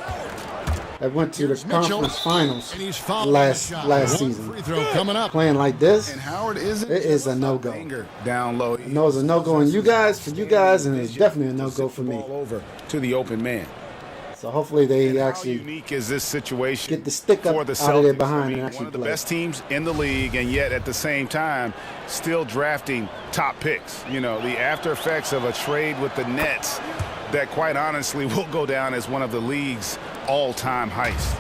Speaker 1: that went to the
Speaker 4: Here's Mitchell.
Speaker 1: conference finals
Speaker 4: And he's fouled
Speaker 1: last
Speaker 4: on the shot. One
Speaker 1: season.
Speaker 4: free throw coming up.
Speaker 1: Playing like this,
Speaker 5: And Howard isn't.
Speaker 1: it is a no-go.
Speaker 5: Finger down low.
Speaker 1: I know it's a no-go on you guys, for you guys, and it's definitely a no-go for me.
Speaker 5: Ball over to the open man.
Speaker 1: So hopefully they
Speaker 5: How
Speaker 1: actually
Speaker 5: unique is this situation?
Speaker 1: get the stick up
Speaker 5: for the
Speaker 1: out of their
Speaker 5: Celtics?
Speaker 1: behind
Speaker 5: I mean,
Speaker 1: and actually
Speaker 5: one of the
Speaker 1: play.
Speaker 5: best teams in the league, and yet at the same time, still drafting top picks. You know, the after effects of a trade with the Nets that, quite honestly, will go down as one of the league's all-time heists.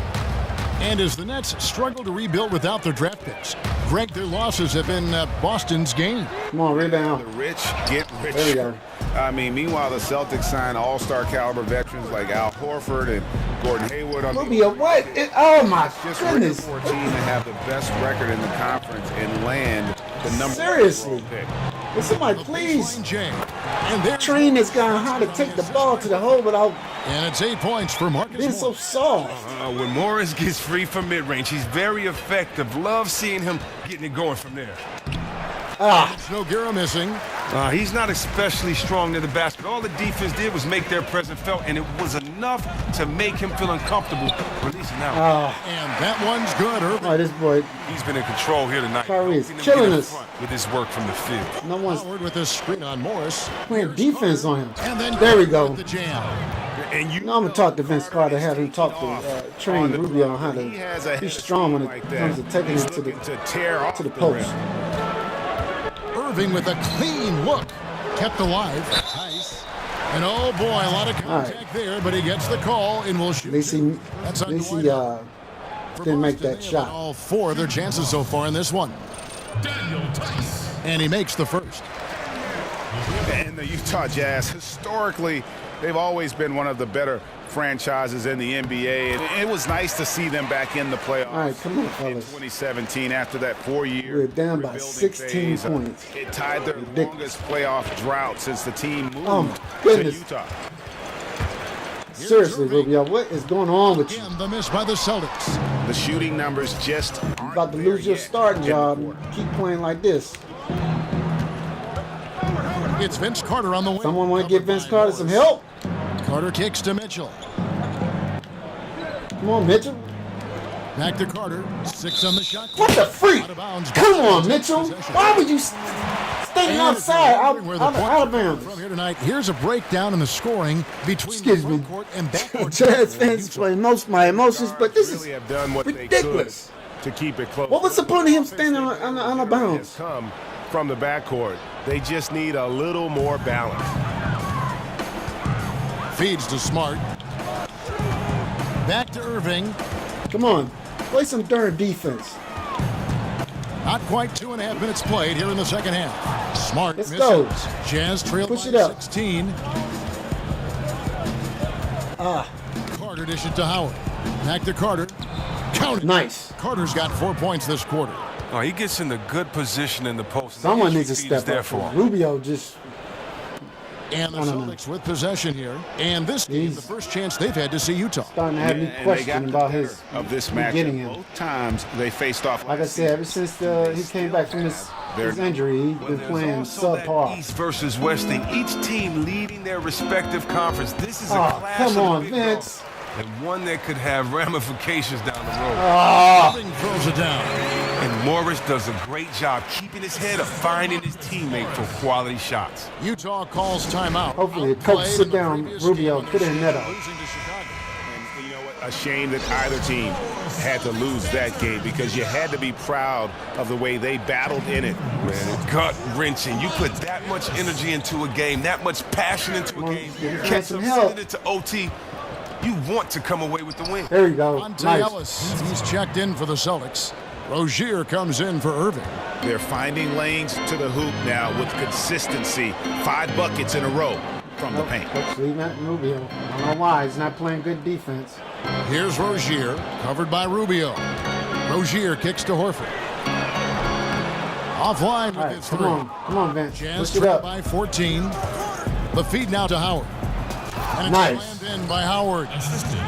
Speaker 4: And as the Nets struggle to rebuild without their draft picks, Greg, their losses have been Boston's gain.
Speaker 1: Come on,
Speaker 5: The
Speaker 1: rebound.
Speaker 5: rich get rich.
Speaker 1: There we go.
Speaker 5: I mean, meanwhile, the Celtics signed all-star caliber veterans like Al Horford and Gordon Hayward on
Speaker 1: Rubio, what? Oh my
Speaker 5: just
Speaker 1: goodness.
Speaker 5: for a team to have the best record in the conference and land the number
Speaker 1: Seriously.
Speaker 5: one overall pick.
Speaker 1: Will somebody please
Speaker 4: Baseline J. And there's
Speaker 1: train this guy on how to take the ball to the hole without
Speaker 4: and it's 8 points for Marcus
Speaker 1: being so
Speaker 4: Morris.
Speaker 1: soft?
Speaker 6: When Morris gets free from mid-range, he's very effective. Love seeing him getting it going from there.
Speaker 4: It's Nogueira missing.
Speaker 6: He's not especially strong near the basket. All the defense did was make their presence felt, and it was enough to make him feel uncomfortable. Releasing now.
Speaker 4: And that one's good.
Speaker 1: Oh, this boy.
Speaker 6: He's been in control here tonight.
Speaker 1: Kyrie is
Speaker 6: Helping him
Speaker 1: killing
Speaker 6: get in
Speaker 1: us.
Speaker 6: front with his work from the field.
Speaker 1: No one's
Speaker 4: Howard with this screen on Morris.
Speaker 1: playing defense on him.
Speaker 4: And then
Speaker 1: There we go.
Speaker 4: with the jam.
Speaker 5: And you
Speaker 1: No, I'm gonna talk to Vince Carter, have him talk to train Rubio on how
Speaker 5: He has a
Speaker 1: to be strong when it comes to taking it to the post.
Speaker 4: Irving with a clean look. Kept alive. Nice. And oh boy, a lot of contact there, but he gets the call and will shoot.
Speaker 1: At least he
Speaker 4: For
Speaker 1: didn't make
Speaker 4: Boston,
Speaker 1: that
Speaker 4: they
Speaker 1: shot.
Speaker 4: have all 4 of their chances so far in this one. And he makes the first.
Speaker 5: And the Utah Jazz, historically, they've always been one of the better franchises in the NBA, and it was nice to see them back in the playoffs.
Speaker 1: All right, come on,
Speaker 5: In
Speaker 1: fellas.
Speaker 5: 2017, after that 4-year
Speaker 1: We're down by
Speaker 5: rebuilding
Speaker 1: 16
Speaker 5: phase,
Speaker 1: points.
Speaker 5: it tied their
Speaker 1: Ridiculous.
Speaker 5: longest playoff drought since the team moved
Speaker 1: Oh, my
Speaker 5: to
Speaker 1: goodness.
Speaker 5: Utah.
Speaker 1: Seriously, Rubio, what is going on with you?
Speaker 4: Again, the miss by the Celtics.
Speaker 5: The shooting numbers just
Speaker 1: You're about to lose your starting job. Keep playing like this.
Speaker 4: It's Vince Carter on the wing.
Speaker 1: Someone want to give Vince Carter some help?
Speaker 4: Carter kicks to Mitchell.
Speaker 1: Come on, Mitchell.
Speaker 4: Back to Carter. 6 on the shot.
Speaker 1: What the freak?
Speaker 4: Out of bounds.
Speaker 1: Come on, Mitchell. Why would you standing
Speaker 4: And
Speaker 1: outside, out
Speaker 4: where the point
Speaker 1: of bounds?
Speaker 4: From here tonight, here's a breakdown in the scoring between
Speaker 1: Excuse
Speaker 4: the
Speaker 1: me.
Speaker 4: front court and backcourt.
Speaker 1: Jazz fans play most of my emotions, but this is
Speaker 5: really have done what
Speaker 1: ridiculous.
Speaker 5: they could to keep it close.
Speaker 1: What was the point of him standing on a bounce?
Speaker 5: Come from the backcourt. They just need a little more balance.
Speaker 4: Feeds to Smart. Back to Irving.
Speaker 1: Come on, play some darn defense.
Speaker 4: Not quite 2.5 minutes played here in the second half. Smart
Speaker 1: Let's
Speaker 4: misses.
Speaker 1: go.
Speaker 4: Jazz trail
Speaker 1: Push
Speaker 4: by
Speaker 1: it up.
Speaker 4: 16. Carter dish it to Howard. Back to Carter. Count it.
Speaker 1: Nice.
Speaker 4: Carter's got 4 points this quarter.
Speaker 6: Oh, he gets in the good position in the post.
Speaker 1: Someone needs to
Speaker 6: Feed is
Speaker 1: step
Speaker 6: there
Speaker 1: up.
Speaker 6: for him.
Speaker 1: Rubio just
Speaker 4: And the
Speaker 1: No.
Speaker 4: Celtics with possession here. And this game,
Speaker 1: He's
Speaker 4: the first chance they've had to see Utah.
Speaker 1: starting to have me
Speaker 5: And they
Speaker 1: question
Speaker 5: got
Speaker 1: about
Speaker 5: the
Speaker 1: his
Speaker 5: better of this
Speaker 1: getting
Speaker 5: matchup.
Speaker 1: him.
Speaker 5: Both times they faced off.
Speaker 1: Like I said, ever since he came back from his injury, he's been
Speaker 6: There's
Speaker 1: playing
Speaker 6: also that
Speaker 1: subpar.
Speaker 6: East versus West thing. Each team leading their respective conference. This is a
Speaker 1: Oh,
Speaker 6: clash
Speaker 1: come
Speaker 6: of
Speaker 1: on,
Speaker 6: big
Speaker 1: Vince.
Speaker 6: dogs, and one that could have ramifications down the road.
Speaker 4: Irving throws it down.
Speaker 6: And Morris does a great job keeping his head up, finding his teammate for quality shots.
Speaker 4: Utah calls timeout.
Speaker 1: Hopefully,
Speaker 4: Outplayed
Speaker 1: coach sit
Speaker 4: in the
Speaker 1: down,
Speaker 4: previous
Speaker 1: Rubio,
Speaker 4: game
Speaker 1: put it in net up.
Speaker 4: losing to Chicago.
Speaker 5: And you know what? A shame that either team had to lose that game because you had to be proud of the way they battled in it.
Speaker 6: Man, gut wrenching. You put that much energy into a game, that much passion into a game.
Speaker 1: give him
Speaker 6: Catch
Speaker 1: some
Speaker 6: them,
Speaker 1: help.
Speaker 6: send it to OT. You want to come away with the win.
Speaker 1: There you go.
Speaker 4: Monte
Speaker 1: Nice.
Speaker 4: Ellis, he's checked in for the Celtics. Rozier comes in for Irving.
Speaker 5: They're finding lanes to the hoop now with consistency. 5 buckets in a row from the paint.
Speaker 1: Coach, leave that Rubio. I don't know why. He's not playing good defense.
Speaker 4: Here's Rozier, covered by Rubio. Rozier kicks to Horford. Offline with
Speaker 1: All right,
Speaker 4: his
Speaker 1: come
Speaker 4: three.
Speaker 1: on. Come on, Vince.
Speaker 4: Jazz
Speaker 1: Push it
Speaker 4: trail
Speaker 1: up.
Speaker 4: by 14. The feed now to Howard. And it's
Speaker 1: Nice.
Speaker 4: slammed in by Howard.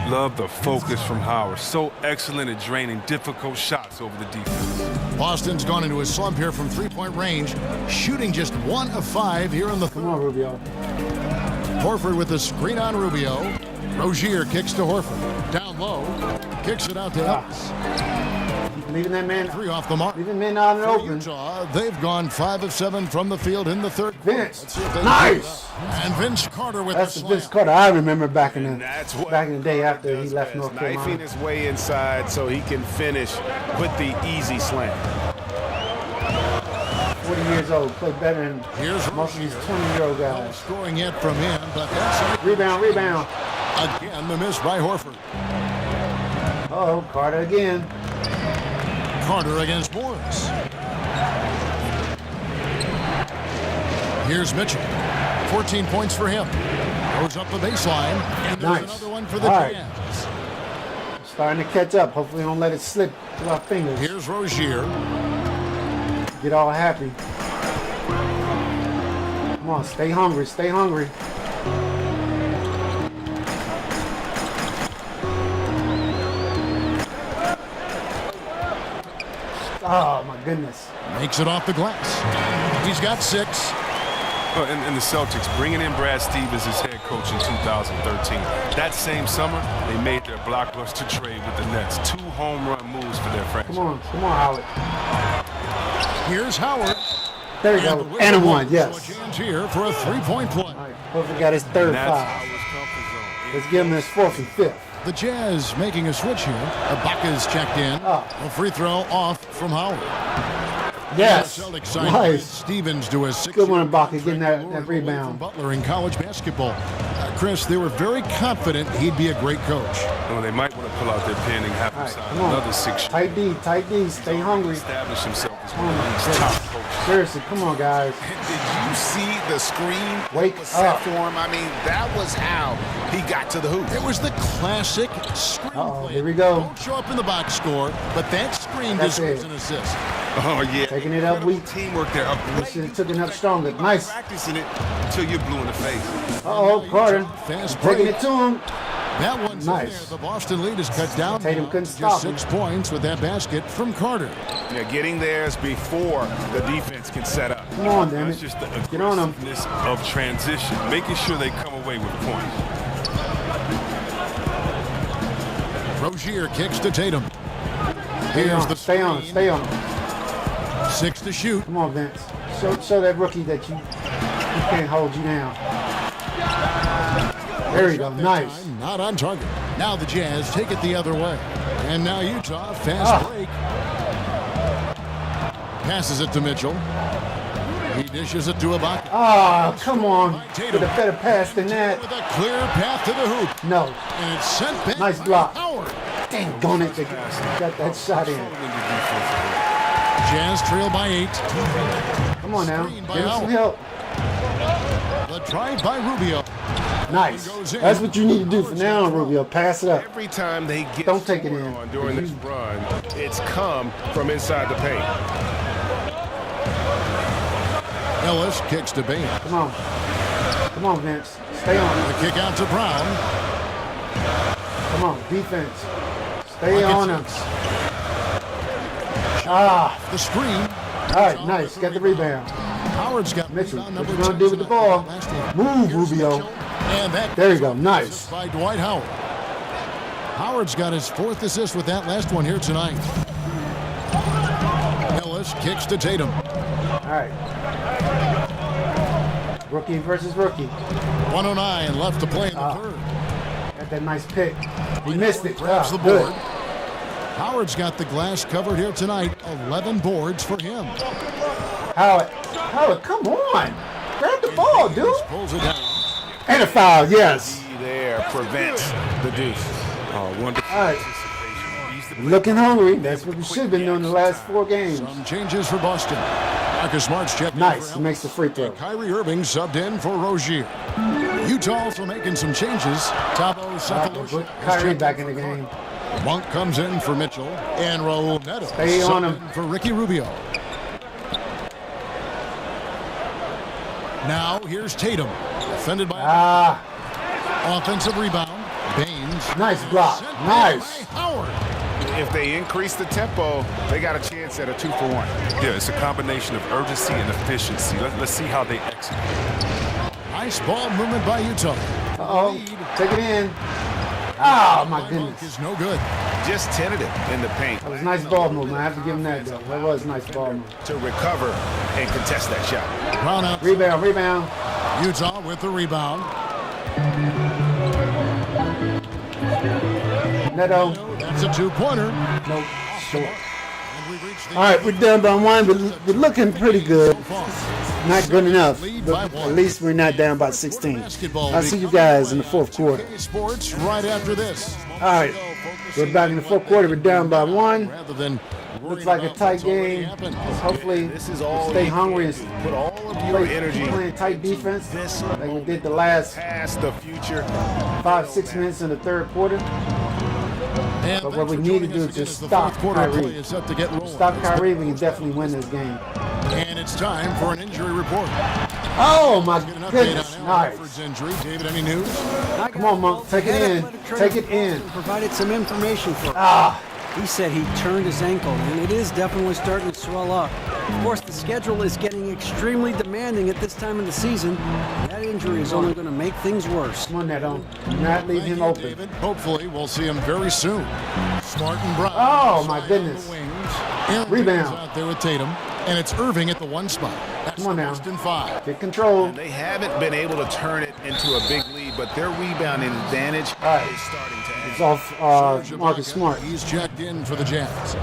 Speaker 6: Love the focus from Howard. So excellent at draining difficult shots over the defense.
Speaker 4: Boston's gone into a slump here from three-point range, shooting just 1 of 5 here in the
Speaker 1: Come on, Rubio.
Speaker 4: Horford with the screen on Rubio. Rozier kicks to Horford. Down low. Kicks it out to Ellis.
Speaker 1: Leaving that man.
Speaker 4: 3 off the mark.
Speaker 1: Leaving men out in the
Speaker 4: For
Speaker 1: open.
Speaker 4: Utah, they've gone 5 of 7 from the field in the third quarter.
Speaker 1: Vince.
Speaker 4: Let's see if they
Speaker 1: Nice.
Speaker 4: can keep it up. And Vince Carter with
Speaker 1: That's
Speaker 4: the
Speaker 1: the
Speaker 4: slam.
Speaker 1: Vince Carter I remember back in
Speaker 5: That's
Speaker 1: the
Speaker 5: what
Speaker 1: day after he
Speaker 5: does
Speaker 1: left
Speaker 5: best.
Speaker 1: North
Speaker 5: Knifing
Speaker 1: Carolina.
Speaker 5: his way inside so he can finish with the easy slam.
Speaker 1: 40 years old, played better than
Speaker 4: Here's
Speaker 1: most of these
Speaker 4: Rozier.
Speaker 1: 20-year-old
Speaker 4: No
Speaker 1: guys.
Speaker 4: scoring yet from him, but that's
Speaker 1: Rebound.
Speaker 4: again the miss by Horford.
Speaker 1: Oh, Carter again.
Speaker 4: Carter against Morris. Here's Mitchell. 14 points for him. Goes up the baseline. And there's
Speaker 1: Nice.
Speaker 4: another one for the
Speaker 1: All right.
Speaker 4: Jazz.
Speaker 1: Starting to catch up. Hopefully, don't let it slip through our fingers.
Speaker 4: Here's Rozier.
Speaker 1: Get all happy. Come on, stay hungry. Stay hungry. Oh, my goodness.
Speaker 4: Makes it off the glass. He's got 6.
Speaker 6: And the Celtics bringing in Brad Stevens as head coach in 2013. That same summer, they made their blockbuster trade with the Nets. 2 home run moves for their franchise.
Speaker 1: Come on, Howard.
Speaker 4: Here's Howard.
Speaker 1: There you go. And a 1, yes.
Speaker 4: James here for a 3-point play.
Speaker 1: All right, hopefully got his third foul. Let's give him his 4th and 5th.
Speaker 4: The Jazz making a switch here. Ibaka's checked in. A free throw off from Howard.
Speaker 1: Yes.
Speaker 4: Nice. Stevens to a 6.
Speaker 1: Good one, Ibaka, getting that rebound.
Speaker 4: Butler in college basketball. Chris, they were very confident he'd be a great coach.
Speaker 6: Well, they might want to pull out their pen and have him sign another 6.
Speaker 1: Tight D, stay hungry.
Speaker 6: Establish himself as one of these top coaches.
Speaker 1: Seriously, come on, guys.
Speaker 5: Did you see the screen
Speaker 1: Wake
Speaker 5: was set
Speaker 1: up.
Speaker 5: for him? I mean, that was how he got to the hoop.
Speaker 4: It was the classic screen play.
Speaker 1: Here we go.
Speaker 4: Don't show up in the box score, but that screen deserves an assist.
Speaker 6: Oh, yeah.
Speaker 1: Taking it up weak.
Speaker 6: Teamwork there.
Speaker 1: They should have taken it up stronger. Nice.
Speaker 6: Practicing it until you're blue in the face.
Speaker 1: Uh-oh, Carter.
Speaker 4: Fast
Speaker 1: Taking
Speaker 4: break.
Speaker 1: it to him.
Speaker 4: That one's in
Speaker 1: Nice.
Speaker 4: there. The Boston lead is cut down.
Speaker 1: Tatum couldn't
Speaker 4: to
Speaker 1: stop
Speaker 4: just
Speaker 1: him.
Speaker 4: 6 points with that basket from Carter.
Speaker 5: Yeah, getting theirs before the defense can set up.
Speaker 1: Come on, damn
Speaker 6: That's
Speaker 1: it.
Speaker 6: just the
Speaker 1: Get on him.
Speaker 6: aggressiveness of transition, making sure they come away with points.
Speaker 4: Rozier kicks to Tatum. Here's the
Speaker 1: Stay on him.
Speaker 4: screen.
Speaker 1: Stay on him.
Speaker 4: 6 to shoot.
Speaker 1: Come on, Vince. Show that rookie that he can't hold you down. There you go. Nice.
Speaker 4: Not on target. Now the Jazz take it the other way. And now Utah, fast break. Passes it to Mitchell. He dishes it to Ibaka.
Speaker 1: Oh, come on. With a better pass than that.
Speaker 4: With a clear path to the hoop.
Speaker 1: No.
Speaker 4: And it's sent back.
Speaker 1: Nice
Speaker 4: by
Speaker 1: block.
Speaker 4: Howard.
Speaker 1: Dang on it. They got that shot in.
Speaker 4: Jazz trail by 8.
Speaker 1: Come on now.
Speaker 4: Screen by
Speaker 1: Give him some
Speaker 4: Howard.
Speaker 1: help.
Speaker 4: The drive by Rubio.
Speaker 1: Nice. That's what you need to do for now, Rubio. Pass it up.
Speaker 5: Every time they get
Speaker 1: Don't take it in.
Speaker 5: on during this run, it's come from inside the paint.
Speaker 4: Ellis kicks to Bain.
Speaker 1: Come on. Come on, Vince. Stay on
Speaker 4: The
Speaker 1: him.
Speaker 4: kick out to Brown.
Speaker 1: Come on. Defense. Stay on him. Ah.
Speaker 4: The screen.
Speaker 1: All right. Nice. Got the rebound.
Speaker 4: Howard's got
Speaker 1: Mitchell,
Speaker 4: rebound
Speaker 1: what
Speaker 4: number
Speaker 1: you gonna
Speaker 4: 10
Speaker 1: do with the ball?
Speaker 4: last one.
Speaker 1: Move, Rubio.
Speaker 4: And that
Speaker 1: There you go. Nice.
Speaker 4: by Dwight Howard. Howard's got his 4th assist with that last one here tonight. Ellis kicks to Tatum.
Speaker 1: All right. Rookie versus rookie.
Speaker 4: 109 left to play in the third.
Speaker 1: Got that nice pick. He missed it.
Speaker 4: Grabs the
Speaker 1: Good.
Speaker 4: board. Howard's got the glass covered here tonight. 11 boards for him.
Speaker 1: Howard, come on. Grab the ball, dude.
Speaker 4: Pulls it down.
Speaker 1: And a foul, yes.
Speaker 5: He there prevents the deuce.
Speaker 6: Oh, wonderful.
Speaker 1: All right. Looking hungry. That's what we should have been doing the last 4 games.
Speaker 4: Some changes for Boston. Marcus Smart's checked in
Speaker 1: Nice.
Speaker 4: for
Speaker 1: He makes the free throw.
Speaker 4: Kyrie Irving subbed in for Rozier. Utah also making some changes. Tabo
Speaker 1: Put
Speaker 4: Cephalosha
Speaker 1: Kyrie back in the game.
Speaker 4: Monk comes in for Mitchell. And Raul Neto
Speaker 1: Stay on him.
Speaker 4: subbed in for Ricky Rubio. Now here's Tatum. Defended by offensive rebound. Baines.
Speaker 1: Nice block.
Speaker 4: Sent back
Speaker 1: Nice.
Speaker 4: by Howard.
Speaker 5: If they increase the tempo, they got a chance at a 2-for-1.
Speaker 6: Yeah, it's a combination of urgency and efficiency. Let's see how they execute.
Speaker 4: Nice ball movement by Utah.
Speaker 1: Uh-oh. Take it in. Oh, my
Speaker 4: Monk
Speaker 1: goodness.
Speaker 4: is no good.
Speaker 5: Just tentative in the paint
Speaker 1: That was nice ball movement. I have to give him that, though. That was nice ball movement.
Speaker 5: to recover and contest that shot.
Speaker 4: Brown out.
Speaker 1: Rebound.
Speaker 4: Utah with the rebound.
Speaker 1: Neto.
Speaker 4: That's a 2-pointer.
Speaker 1: Nope. Short.
Speaker 4: And we've reached the
Speaker 1: All right, we're down by 1, but we're looking pretty good. Not good enough, but at least we're not down by 16. I'll see you guys in the 4th quarter.
Speaker 4: Sports right after this.
Speaker 1: All right, we're back in the 4th quarter. We're down by 1.
Speaker 4: Rather than
Speaker 1: Looks like a tight game. Hopefully,
Speaker 5: This is all
Speaker 1: stay
Speaker 5: you
Speaker 1: hungry and
Speaker 5: put all of your energy
Speaker 1: playing tight defense like we did the last
Speaker 5: past the future.
Speaker 1: 5-6 minutes in the 3rd quarter.
Speaker 4: And
Speaker 1: But what we
Speaker 4: thanks for
Speaker 1: need to
Speaker 4: joining
Speaker 1: do
Speaker 4: us
Speaker 1: is
Speaker 4: again
Speaker 1: just
Speaker 4: as the
Speaker 1: stop
Speaker 4: 4th quarter
Speaker 1: Kyrie.
Speaker 4: play is set to get rolling.
Speaker 1: Stop Kyrie, we can definitely win this game.
Speaker 4: And it's time for an injury report.
Speaker 1: Oh my
Speaker 4: Get an update
Speaker 1: goodness!
Speaker 4: on Al
Speaker 1: Nice.
Speaker 4: Horford's injury. David, any news?
Speaker 1: Come on, Monk. Take it in. Take it in.
Speaker 7: Provided some information for us. He said he turned his ankle, and it is definitely starting to swell up. Of course, the schedule is getting extremely demanding at this time of the season. That injury is only going to make things worse.
Speaker 1: Come on, Neto. Do not leave him open.
Speaker 4: David. Hopefully, we'll see him very soon. Smart and Brown.
Speaker 1: Oh, my goodness. Rebound.
Speaker 4: Out there with Tatum, and it's Irving at the 1 spot. That's
Speaker 1: Come on now.
Speaker 4: 1st and 5.
Speaker 1: Get control.
Speaker 5: And they haven't been able to turn it into a big lead, but their rebounding advantage is starting to end.
Speaker 1: It's off Marcus Smart.
Speaker 4: He's checked in for the Jazz.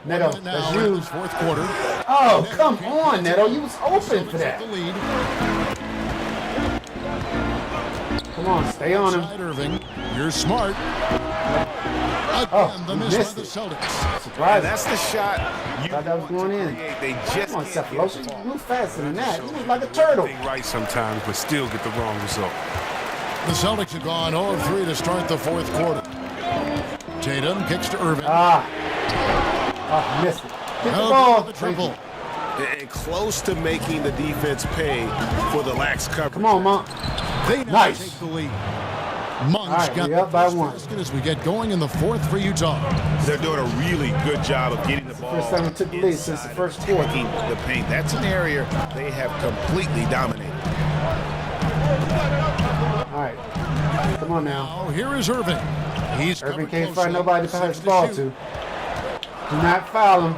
Speaker 1: Neto,
Speaker 4: Now
Speaker 1: that's
Speaker 4: in
Speaker 1: you.
Speaker 4: the 4th quarter.
Speaker 1: Oh, come on, Neto. You was open for that.
Speaker 4: The lead.
Speaker 1: Come on, stay on him.
Speaker 4: Side Irving. You're Smart. Again,
Speaker 1: Oh,
Speaker 4: the
Speaker 1: you
Speaker 4: miss by
Speaker 1: missed
Speaker 4: the
Speaker 1: it.
Speaker 4: Celtics.
Speaker 1: Surprising.
Speaker 5: That's the shot you
Speaker 1: Thought that was
Speaker 5: want
Speaker 1: going
Speaker 5: to
Speaker 1: in.
Speaker 5: create. They just
Speaker 1: Come on,
Speaker 5: can't get
Speaker 1: Cephalosis.
Speaker 5: the
Speaker 1: You
Speaker 5: ball.
Speaker 1: move faster than that. You move like a turtle.
Speaker 6: Thing right sometimes, but still get the wrong result.
Speaker 4: The Celtics have gone 0 of 3 to start the 4th quarter. Tatum kicks to Irving.
Speaker 1: Missed it. Get the
Speaker 4: No,
Speaker 1: ball.
Speaker 4: the triple.
Speaker 5: And close to making the defense pay for the lax coverage.
Speaker 1: Come on, Monk.
Speaker 4: They now
Speaker 1: Nice.
Speaker 4: take the lead. Monk's
Speaker 1: All right,
Speaker 4: got
Speaker 1: we
Speaker 4: the
Speaker 1: up by
Speaker 4: first
Speaker 1: 1.
Speaker 4: basket as we get going in the 4th for Utah.
Speaker 5: They're doing a really good job of getting the ball.
Speaker 1: First time we took the lead since the first quarter.
Speaker 5: attacking the paint. That's an area they have completely dominated.
Speaker 1: All right. Come on now.
Speaker 4: Oh, here is Irving. He's
Speaker 1: Irving
Speaker 4: covered
Speaker 1: can't
Speaker 4: closely.
Speaker 1: find nobody to pass
Speaker 4: 6
Speaker 1: the ball
Speaker 4: shoot.
Speaker 1: to. Do not foul him.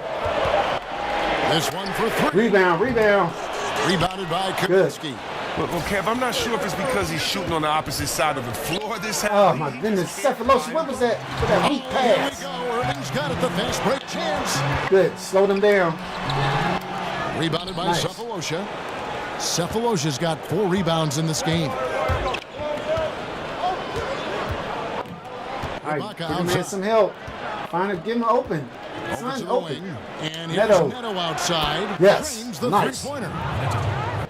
Speaker 4: This one for 3.
Speaker 1: Rebound.
Speaker 4: Rebounded by
Speaker 1: Good.
Speaker 4: Kaminsky.
Speaker 6: Well, Kev, I'm not sure if it's because he's shooting on the opposite side of the floor this half.
Speaker 1: Oh, my goodness. Cephalosis, what was that? For that weak
Speaker 4: Here we
Speaker 1: pass.
Speaker 4: go. Irving's got it. The fast break chance.
Speaker 1: Good. Slow them down.
Speaker 4: Rebounded by
Speaker 1: Nice.
Speaker 4: Cephalosha. Cephalosha's got 4 rebounds in this game.
Speaker 1: All right.
Speaker 4: Ibaka
Speaker 1: Give him
Speaker 4: outside.
Speaker 1: some help. Give him open.
Speaker 4: Over
Speaker 1: Son,
Speaker 4: to the
Speaker 1: open.
Speaker 4: wing. And here's
Speaker 1: Neto.
Speaker 4: Neto outside.
Speaker 1: Yes.
Speaker 4: Frames the
Speaker 1: Nice.
Speaker 4: three-pointer.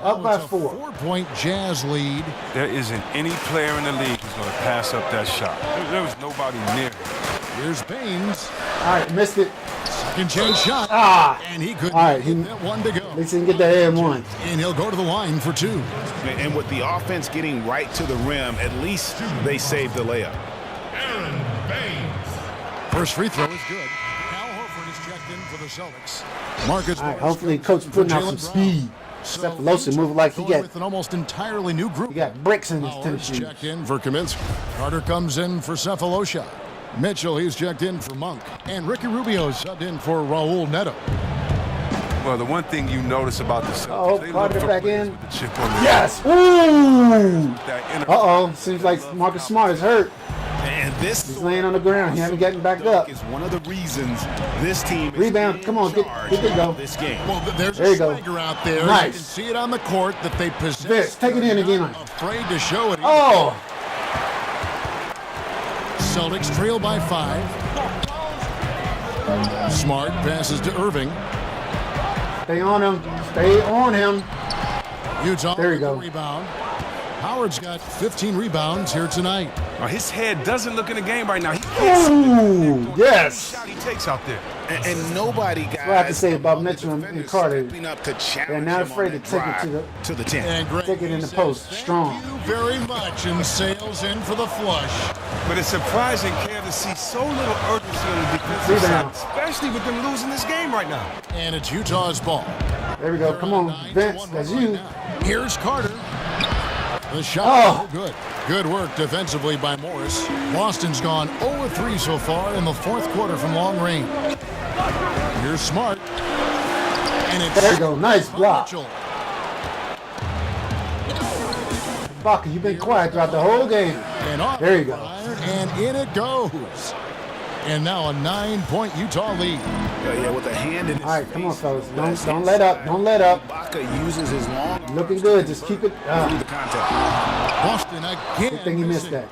Speaker 1: Up by
Speaker 4: It's a
Speaker 1: 4.
Speaker 4: 4-point Jazz lead.
Speaker 6: There isn't any player in the league who's going to pass up that shot. There was nobody near him.
Speaker 4: Here's Baines.
Speaker 1: All right. Missed it.
Speaker 4: Second chance shot. And he couldn't
Speaker 1: All right,
Speaker 4: get
Speaker 1: he-
Speaker 4: that one to go.
Speaker 1: At least he can get that and 1.
Speaker 4: And he'll go to the line for 2.
Speaker 5: And with the offense getting right to the rim, at least they saved the layup.
Speaker 4: First free throw is good. Al Horford is checked in for the Celtics. Marcus
Speaker 1: All right.
Speaker 4: Morris
Speaker 1: Hopefully,
Speaker 4: for
Speaker 1: coach putting out
Speaker 4: Jalen
Speaker 1: some
Speaker 4: Brown.
Speaker 1: speed.
Speaker 4: So
Speaker 1: Cephalosis moving like he
Speaker 4: going
Speaker 1: got
Speaker 4: with an almost entirely new group.
Speaker 1: he got bricks in his tennis
Speaker 4: Howard's
Speaker 1: shoes.
Speaker 4: checked in for Kaminsky. Carter comes in for Cephalosha. Mitchell, he's checked in for Monk. And Ricky Rubio's subbed in for Raul Neto.
Speaker 6: Well, the one thing you notice about the Celtics,
Speaker 1: Oh,
Speaker 6: they
Speaker 1: Carter
Speaker 6: look for
Speaker 1: back
Speaker 6: players
Speaker 1: in.
Speaker 6: with the chip on their
Speaker 1: Yes. Ooh.
Speaker 6: that inner-
Speaker 1: Uh-oh. Seems like Marcus Smart is hurt.
Speaker 5: And this
Speaker 1: He's laying on the ground. He haven't gotten back up.
Speaker 5: is one of the reasons this team is
Speaker 1: Rebound.
Speaker 5: in
Speaker 1: Come on, get
Speaker 5: charge
Speaker 1: it go.
Speaker 5: of this game.
Speaker 4: Well, there's
Speaker 1: There
Speaker 4: a
Speaker 1: you go.
Speaker 4: swagger out there.
Speaker 1: Nice.
Speaker 4: You can see it on the court that they possess.
Speaker 1: Vince, take it in again.
Speaker 4: Afraid to show it.
Speaker 1: Oh.
Speaker 4: Celtics trail by 5. Smart passes to Irving.
Speaker 1: Stay on him. Stay on him.
Speaker 4: Utah
Speaker 1: There you
Speaker 4: with the
Speaker 1: go.
Speaker 4: rebound. Howard's got 15 rebounds here tonight.
Speaker 6: Now, his head doesn't look in the game right now. He
Speaker 1: Ooh. Yes.
Speaker 6: shot he takes out there.
Speaker 5: And nobody, guys,
Speaker 1: what I have to say about
Speaker 5: among the
Speaker 1: Mitchell and
Speaker 5: defenders
Speaker 1: Carter.
Speaker 5: stepping up to challenge
Speaker 1: They're not
Speaker 5: him
Speaker 1: afraid
Speaker 5: on
Speaker 1: to
Speaker 5: that
Speaker 1: take it
Speaker 5: drive to the 10.
Speaker 4: And Greg
Speaker 1: Take it in the
Speaker 4: says,
Speaker 1: post. Strong.
Speaker 4: Thank you very much, and sails in for the flush.
Speaker 6: But it's surprising, Kev, to see so little urgency on the defensive side,
Speaker 1: Rebound.
Speaker 6: especially with them losing this game right now.
Speaker 4: And it's Utah's ball.
Speaker 1: There we go. Come on, Vince. That's you.
Speaker 4: Here's Carter. The shot
Speaker 1: Oh.
Speaker 4: no good. Good work defensively by Morris. Boston's gone 0-3 so far in the 4th quarter from long range. Here's Smart. And it's
Speaker 1: There you go. Nice block.
Speaker 4: Mitchell.
Speaker 1: Baca, you've been quiet throughout the whole game.
Speaker 4: And off
Speaker 1: There you go.
Speaker 4: And in it goes. And now a 9-point Utah lead.
Speaker 5: Yeah, with a hand in his
Speaker 1: All right, come on,
Speaker 5: face.
Speaker 1: fellas. Don't let up. Don't let up.
Speaker 5: Baca uses his long
Speaker 1: Looking good. Just keep it.
Speaker 5: through the contact.
Speaker 4: Boston again.
Speaker 1: Good thing he missed that.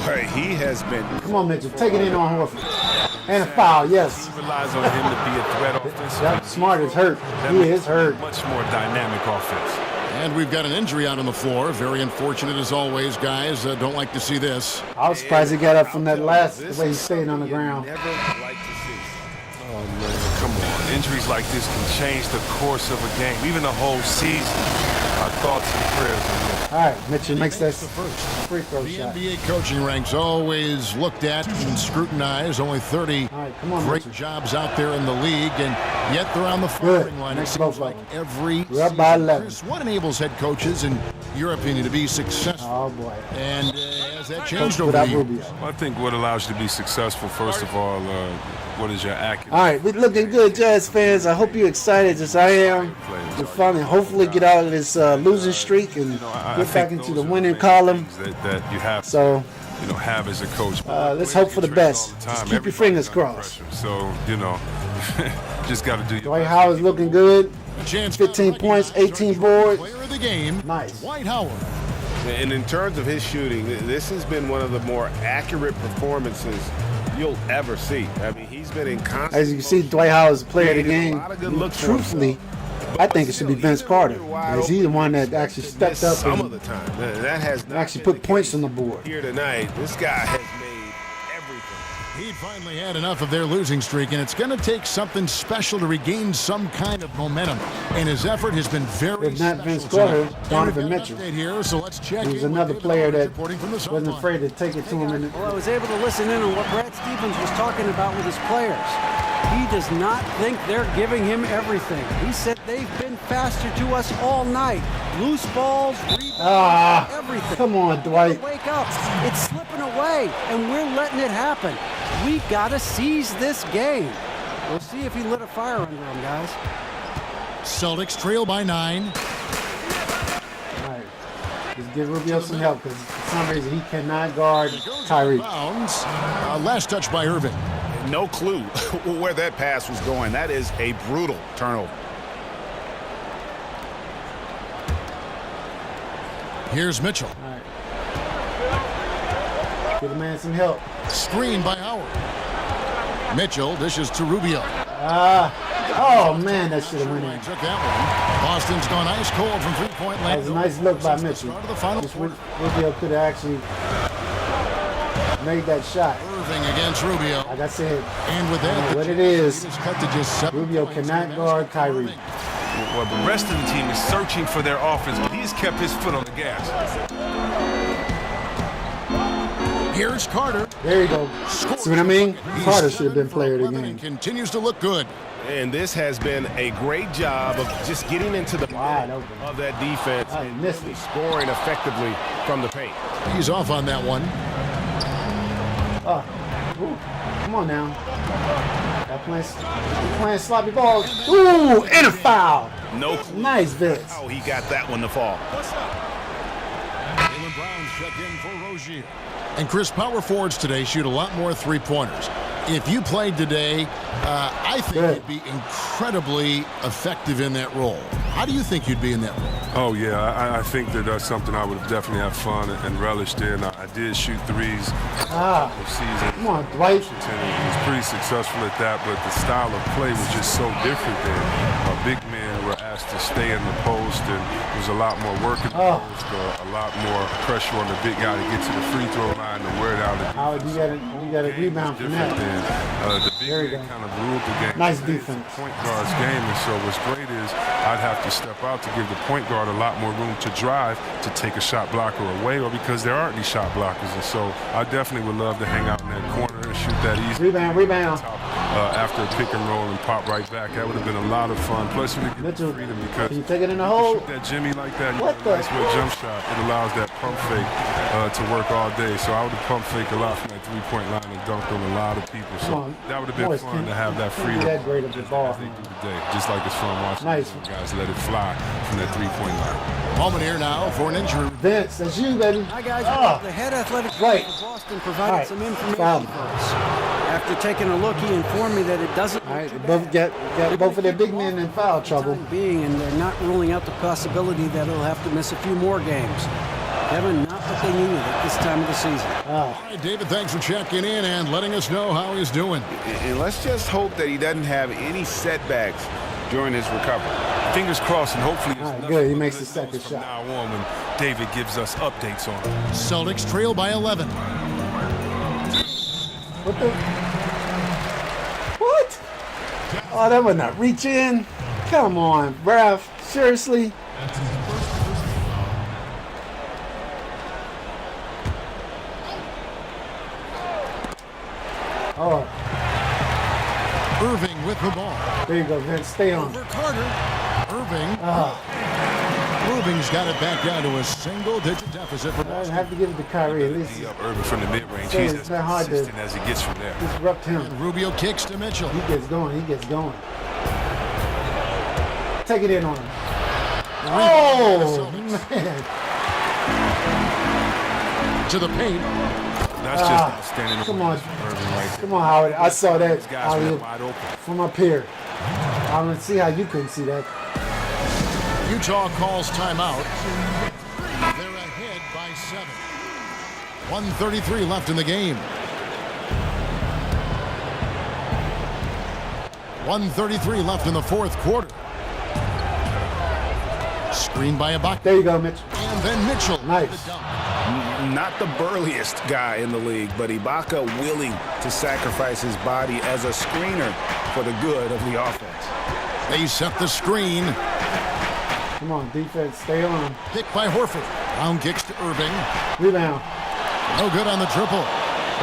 Speaker 5: Boy, he has been
Speaker 1: Come on, Mitchell. Take it in on Horford. And a foul. Yes.
Speaker 6: He relies on him to be a threat offensively.
Speaker 1: Yep. Smart is hurt.
Speaker 6: That
Speaker 1: He
Speaker 6: makes
Speaker 1: is hurt.
Speaker 6: Much more dynamic offense.
Speaker 4: And we've got an injury out on the floor. Very unfortunate as always, guys. Don't like to see this.
Speaker 1: I was surprised he got up from that last, the way he stayed on the ground.
Speaker 5: never like to see.
Speaker 6: Oh, man, come on. Injuries like this can change the course of a game, even the whole season. Our thoughts and prayers on him.
Speaker 1: All right, Mitchell makes that free throw
Speaker 4: The
Speaker 1: shot.
Speaker 4: NBA coaching ranks always looked at and scrutinized. Only 30
Speaker 1: All right, come on,
Speaker 4: great
Speaker 1: Mitchell.
Speaker 4: jobs out there in the league, and yet they're on the firing line. It
Speaker 1: Next
Speaker 4: seems
Speaker 1: both
Speaker 4: like
Speaker 1: of
Speaker 4: every
Speaker 1: We're up by
Speaker 4: season.
Speaker 1: 11.
Speaker 4: Chris, what enables head coaches, in your opinion, to be successful?
Speaker 1: Oh, boy.
Speaker 4: And has that changed over
Speaker 1: Without
Speaker 4: the years?
Speaker 1: Rubio.
Speaker 6: I think what allows you to be successful, first of all, what is your accuracy?
Speaker 1: All right, we're looking good, Jazz fans. I hope you're excited as I am. We'll finally, hopefully, get out of this losing streak and get back into the winning column.
Speaker 6: That you have
Speaker 1: So,
Speaker 6: have as a coach.
Speaker 1: let's hope for the best. Just keep your fingers crossed.
Speaker 6: So, just got to do your
Speaker 1: Dwight
Speaker 6: best.
Speaker 1: Howard's looking good.
Speaker 4: A chance
Speaker 1: 15 points, 18 boards.
Speaker 4: Player of the game,
Speaker 1: Nice.
Speaker 4: Dwight Howard.
Speaker 5: And in terms of his shooting, this has been one of the more accurate performances you'll ever see. I mean, he's been in constant.
Speaker 1: As you can see, Dwight Howard's the player of the
Speaker 5: Created a
Speaker 1: game.
Speaker 5: lot of good looks for
Speaker 1: Truthfully, I think it should be Vince Carter. As he's the one that actually stepped up
Speaker 5: some of
Speaker 1: and
Speaker 5: the time. That has not
Speaker 1: actually
Speaker 5: been
Speaker 1: put
Speaker 5: the
Speaker 1: points
Speaker 5: case
Speaker 1: on the board.
Speaker 5: here tonight. This guy has made everything.
Speaker 4: He'd finally had enough of their losing streak, and it's going to take something special to regain some kind of momentum. And his effort has been very
Speaker 1: If not
Speaker 4: special
Speaker 1: Vince Carter,
Speaker 4: tonight.
Speaker 1: Donovan
Speaker 4: We've got an
Speaker 1: Mitchell.
Speaker 4: update here, so let's check
Speaker 1: He was
Speaker 4: in with
Speaker 1: another
Speaker 4: David
Speaker 1: player
Speaker 4: Lawrence
Speaker 1: that
Speaker 4: reporting from the South
Speaker 1: wasn't
Speaker 4: Line.
Speaker 1: afraid to take it to him.
Speaker 7: Well, I was able to listen in on what Brad Stevens was talking about with his players. He does not think they're giving him everything. He said they've been faster to us all night. Loose balls, rebounds, everything.
Speaker 1: Come on, Dwight.
Speaker 7: Wake up. It's slipping away, and we're letting it happen. We got to seize this game. We'll see if he lit a fire under him, guys.
Speaker 4: Celtics trail by 9.
Speaker 1: All right. Just give Rubio some help because for some reason he cannot guard Kyrie.
Speaker 4: Bounds. Last touch by Irving.
Speaker 5: No clue where that pass was going. That is a brutal turnover.
Speaker 4: Here's Mitchell.
Speaker 1: All right. Give the man some help.
Speaker 4: Screen by Howard. Mitchell dishes to Rubio.
Speaker 1: Oh, man, that should have went in.
Speaker 4: Took that one. Boston's gone ice cold from three-point
Speaker 1: That
Speaker 4: land.
Speaker 1: was a nice look by Mitchell.
Speaker 4: Start of the final
Speaker 1: Just
Speaker 4: quarter.
Speaker 1: Rubio could have actually made that shot.
Speaker 4: Irving against Rubio.
Speaker 1: Like I said,
Speaker 4: And with
Speaker 1: I don't know
Speaker 4: that,
Speaker 1: what it is.
Speaker 4: it's cut to just 7
Speaker 1: Rubio
Speaker 4: points.
Speaker 1: cannot guard Kyrie.
Speaker 6: Well, the rest of the team is searching for their offense, but he's kept his foot on the gas.
Speaker 4: Here's Carter.
Speaker 1: There you go. See what I mean? Carter should have been player of the
Speaker 4: And
Speaker 1: game.
Speaker 4: continues to look good.
Speaker 5: And this has been a great job of just getting into the
Speaker 1: Wide
Speaker 5: middle
Speaker 1: open.
Speaker 5: of that defense
Speaker 1: I
Speaker 5: and
Speaker 1: missed
Speaker 5: really
Speaker 1: it.
Speaker 5: scoring effectively from the paint.
Speaker 4: He's off on that one.
Speaker 1: Oh, ooh, come on now. They're playing sloppy balls. Ooh, and a foul.
Speaker 5: No clue
Speaker 1: Nice, Vince.
Speaker 5: how he got that one to fall.
Speaker 4: Jaylen Brown checked in for Rozier. And Chris, power forwards today shoot a lot more three-pointers. If you played today, I think
Speaker 1: Good.
Speaker 4: you'd be incredibly effective in that role. How do you think you'd be in that role?
Speaker 6: Oh, yeah, I think that that's something I would definitely have fun and relished in. I did shoot threes this season.
Speaker 1: Come on, Dwight.
Speaker 6: And he was pretty successful at that, but the style of play was just so different there. Big men were asked to stay in the post, and there was a lot more work in the post, a lot more pressure on the big guy to get to the free throw line and wear it out.
Speaker 1: Howard, you got a rebound from
Speaker 6: Different
Speaker 1: that.
Speaker 6: than the
Speaker 1: There you
Speaker 6: big man
Speaker 1: go.
Speaker 6: kind of ruled the game.
Speaker 1: Nice
Speaker 6: Today it's
Speaker 1: defense.
Speaker 6: the point guard's game, and so what's great is I'd have to step out to give the point guard a lot more room to drive to take a shot blocker away, or because there aren't any shot blockers. And so I definitely would love to hang out in that corner and shoot that easy
Speaker 1: Rebound.
Speaker 6: after a pick and roll and pop right back. That would have been a lot of fun. Plus, you get
Speaker 1: Mitchell,
Speaker 6: freedom because
Speaker 1: can you take it in the
Speaker 6: you
Speaker 1: hole?
Speaker 6: shoot that Jimmy like that. You
Speaker 1: What
Speaker 6: get a nice
Speaker 1: the-
Speaker 6: little jump shot. It allows that pump fake to work all day. So I would have pump fake a lot from that three-point line and dunked on a lot of people.
Speaker 1: Come
Speaker 6: So
Speaker 1: on.
Speaker 6: that would have been
Speaker 1: Boys,
Speaker 6: fun
Speaker 1: can't-
Speaker 6: to have that
Speaker 1: can't be
Speaker 6: freedom.
Speaker 1: that great of the ball,
Speaker 6: as they
Speaker 1: man.
Speaker 6: do today. Just like it's fun watching
Speaker 1: Nice.
Speaker 6: these guys let it fly from that three-point line.
Speaker 4: Moment here now for an injury.
Speaker 1: Vince, that's you, baby.
Speaker 7: Hi, guys.
Speaker 1: Oh,
Speaker 7: The head athletic
Speaker 1: Right.
Speaker 7: coach of Boston provided
Speaker 1: All right.
Speaker 7: some information
Speaker 1: Foul.
Speaker 7: for us. After taking a look, he informed me that it doesn't
Speaker 1: all right, they both got both of their big men in foul trouble.
Speaker 7: being, and they're not ruling out the possibility that he'll have to miss a few more games. Kevin, not what they needed at this time of the season.
Speaker 4: All right, David, thanks for checking in and letting us know how he's doing.
Speaker 5: And let's just hope that he doesn't have any setbacks during his recovery.
Speaker 6: Fingers crossed, and hopefully it's
Speaker 1: All right,
Speaker 6: nothing
Speaker 1: good. He
Speaker 6: but
Speaker 1: makes
Speaker 6: good
Speaker 1: the second
Speaker 6: news from
Speaker 1: shot.
Speaker 6: now on when David gives us updates on it.
Speaker 4: Celtics trail by 11.
Speaker 1: What the? What? Oh, that was not reach in. Come on, bruv. Seriously? Oh,
Speaker 4: Irving with the ball.
Speaker 1: there you go, Vince. Stay on.
Speaker 4: Over Carter. Irving. Irving's got it back down to a single-digit deficit for
Speaker 1: I
Speaker 4: Boston.
Speaker 1: have to give it to Kyrie. At least
Speaker 6: D up Irving from the mid-range.
Speaker 1: Say
Speaker 6: He's
Speaker 1: it's
Speaker 6: as
Speaker 1: not hard to
Speaker 6: consistent as he gets from there.
Speaker 1: disrupt him.
Speaker 4: Rubio kicks to Mitchell.
Speaker 1: He gets going. He gets going. Take it in on him. Oh, man.
Speaker 4: To the paint.
Speaker 6: That's just outstanding.
Speaker 1: Come on.
Speaker 6: Irving right there.
Speaker 1: Come on, Howard. I saw that
Speaker 6: These guys were
Speaker 1: alley-oop
Speaker 6: wide open.
Speaker 1: from up here. I don't see how you couldn't see that.
Speaker 4: Utah calls timeout. They're ahead by 7. 1:33 left in the game. 1:33 left in the fourth quarter. Screen by Ibaka.
Speaker 1: There you go, Mitch.
Speaker 4: And then Mitchell.
Speaker 1: Nice.
Speaker 4: with the dunk.
Speaker 5: Not the burliest guy in the league, but Ibaka willing to sacrifice his body as a screener for the good of the offense.
Speaker 4: They set the screen.
Speaker 1: Come on, defense. Stay on him.
Speaker 4: Pick by Horford. Brown kicks to Irving.
Speaker 1: Rebound.
Speaker 4: No good on the triple.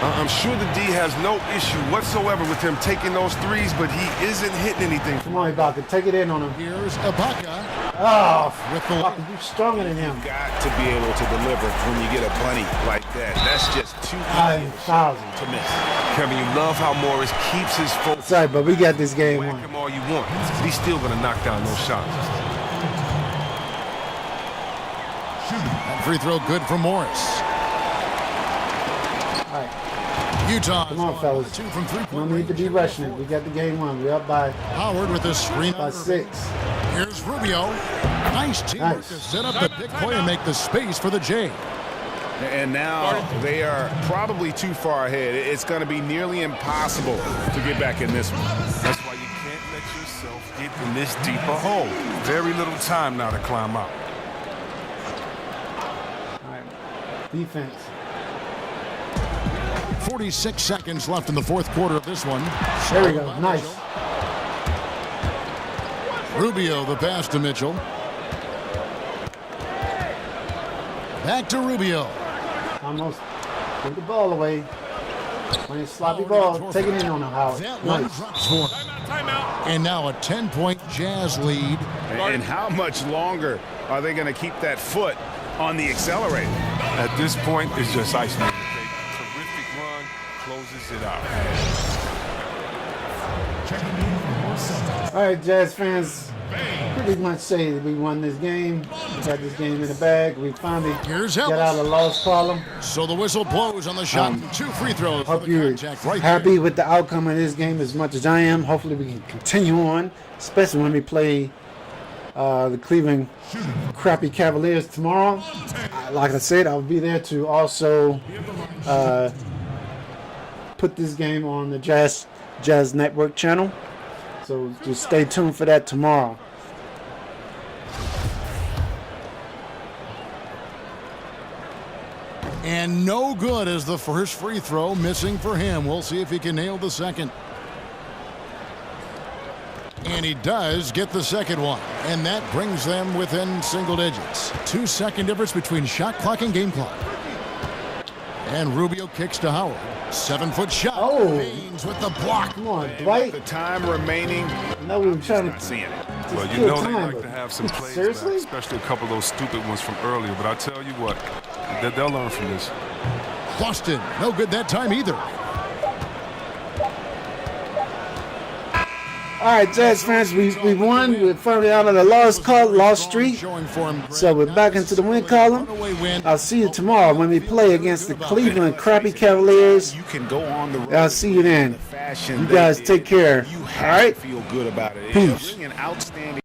Speaker 6: I'm sure the D has no issue whatsoever with him taking those threes, but he isn't hitting anything.
Speaker 1: Come on, Ibaka. Take it in on him.
Speaker 4: Here's Ibaka
Speaker 1: Oh,
Speaker 4: with the
Speaker 1: Ibaka, you stronger than him.
Speaker 5: Got to be able to deliver when you get a bunny like that. That's just too easy
Speaker 1: 5,000.
Speaker 5: to miss.
Speaker 6: Kevin, you love how Morris keeps his focus.
Speaker 1: Sorry, but we got this game
Speaker 6: Whack
Speaker 1: on.
Speaker 6: him all you want. He's still going to knock down those shots.
Speaker 4: That free throw good for Morris.
Speaker 1: All right.
Speaker 4: Utah.
Speaker 1: Come on, fellas.
Speaker 4: 2 from 3
Speaker 1: No
Speaker 4: point
Speaker 1: need to be rushing it. We got the game won. We're up by
Speaker 4: Howard with a screen.
Speaker 1: 6.
Speaker 4: Here's Rubio. Nice teamwork
Speaker 1: Nice.
Speaker 4: to set up the big play and make the space for the J.
Speaker 5: And now they are probably too far ahead. It's going to be nearly impossible to get back in this one.
Speaker 6: That's why you can't let yourself get in this deep a hole. Very little time now to climb out.
Speaker 1: All right. Defense.
Speaker 4: 46 seconds left in the fourth quarter of this one.
Speaker 1: There we go. Nice.
Speaker 4: Rubio, the pass to Mitchell. Back to Rubio.
Speaker 1: Almost. Give the ball away. Playing sloppy ball. Take it in on him, Howard.
Speaker 4: That one
Speaker 1: Nice.
Speaker 4: drops for him. And now a 10-point Jazz lead.
Speaker 5: And how much longer are they going to keep that foot on the accelerator?
Speaker 6: At this point, it's just icing on the cake. Terrific run, closes it out.
Speaker 1: All right, Jazz fans. Pretty much say that we won this game. We got this game in the bag. We finally
Speaker 4: Here's
Speaker 1: got out
Speaker 4: Ellis.
Speaker 1: of the loss column.
Speaker 4: So the whistle blows on the shot. 2 free throws for
Speaker 1: Hope
Speaker 4: the
Speaker 1: you're
Speaker 4: contact right
Speaker 1: happy
Speaker 4: there.
Speaker 1: with the outcome of this game as much as I am. Hopefully we can continue on, especially when we play the Cleveland crappy Cavaliers tomorrow. Like I said, I'll be there to also put this game on the Jazz Network channel. So just stay tuned for that tomorrow.
Speaker 4: And no good as the first free throw missing for him. We'll see if he can nail the second. And he does get the second one. And that brings them within single digits. 2-second difference between shot clock and game clock. And Rubio kicks to Howard. 7-foot shot.
Speaker 1: Oh.
Speaker 4: Baines with the block.
Speaker 1: Come on, Dwight.
Speaker 5: The time remaining,
Speaker 1: I know we were trying
Speaker 5: not
Speaker 1: to.
Speaker 5: seeing it.
Speaker 6: Well, you
Speaker 1: Good
Speaker 6: know they
Speaker 1: time,
Speaker 6: like
Speaker 1: but-
Speaker 6: to have some plays
Speaker 1: Seriously?
Speaker 6: back, especially a couple of those stupid ones from earlier. But I tell you what, they'll learn from this.
Speaker 4: Boston. No good that time either.
Speaker 1: All right, Jazz fans, we won. We're finally out of the lost streak.
Speaker 4: Showing for him.
Speaker 1: So we're back into the win column.
Speaker 4: Runaway win.
Speaker 1: I'll see you tomorrow when we play against the Cleveland crappy Cavaliers.
Speaker 5: You can go on the road.
Speaker 1: I'll see you then.
Speaker 5: Fashion
Speaker 1: You
Speaker 5: they
Speaker 1: guys
Speaker 5: did.
Speaker 1: take care.
Speaker 5: You
Speaker 1: All
Speaker 5: have
Speaker 1: right?
Speaker 5: to feel good about it.
Speaker 1: Peace.
Speaker 5: It'll bring an outstanding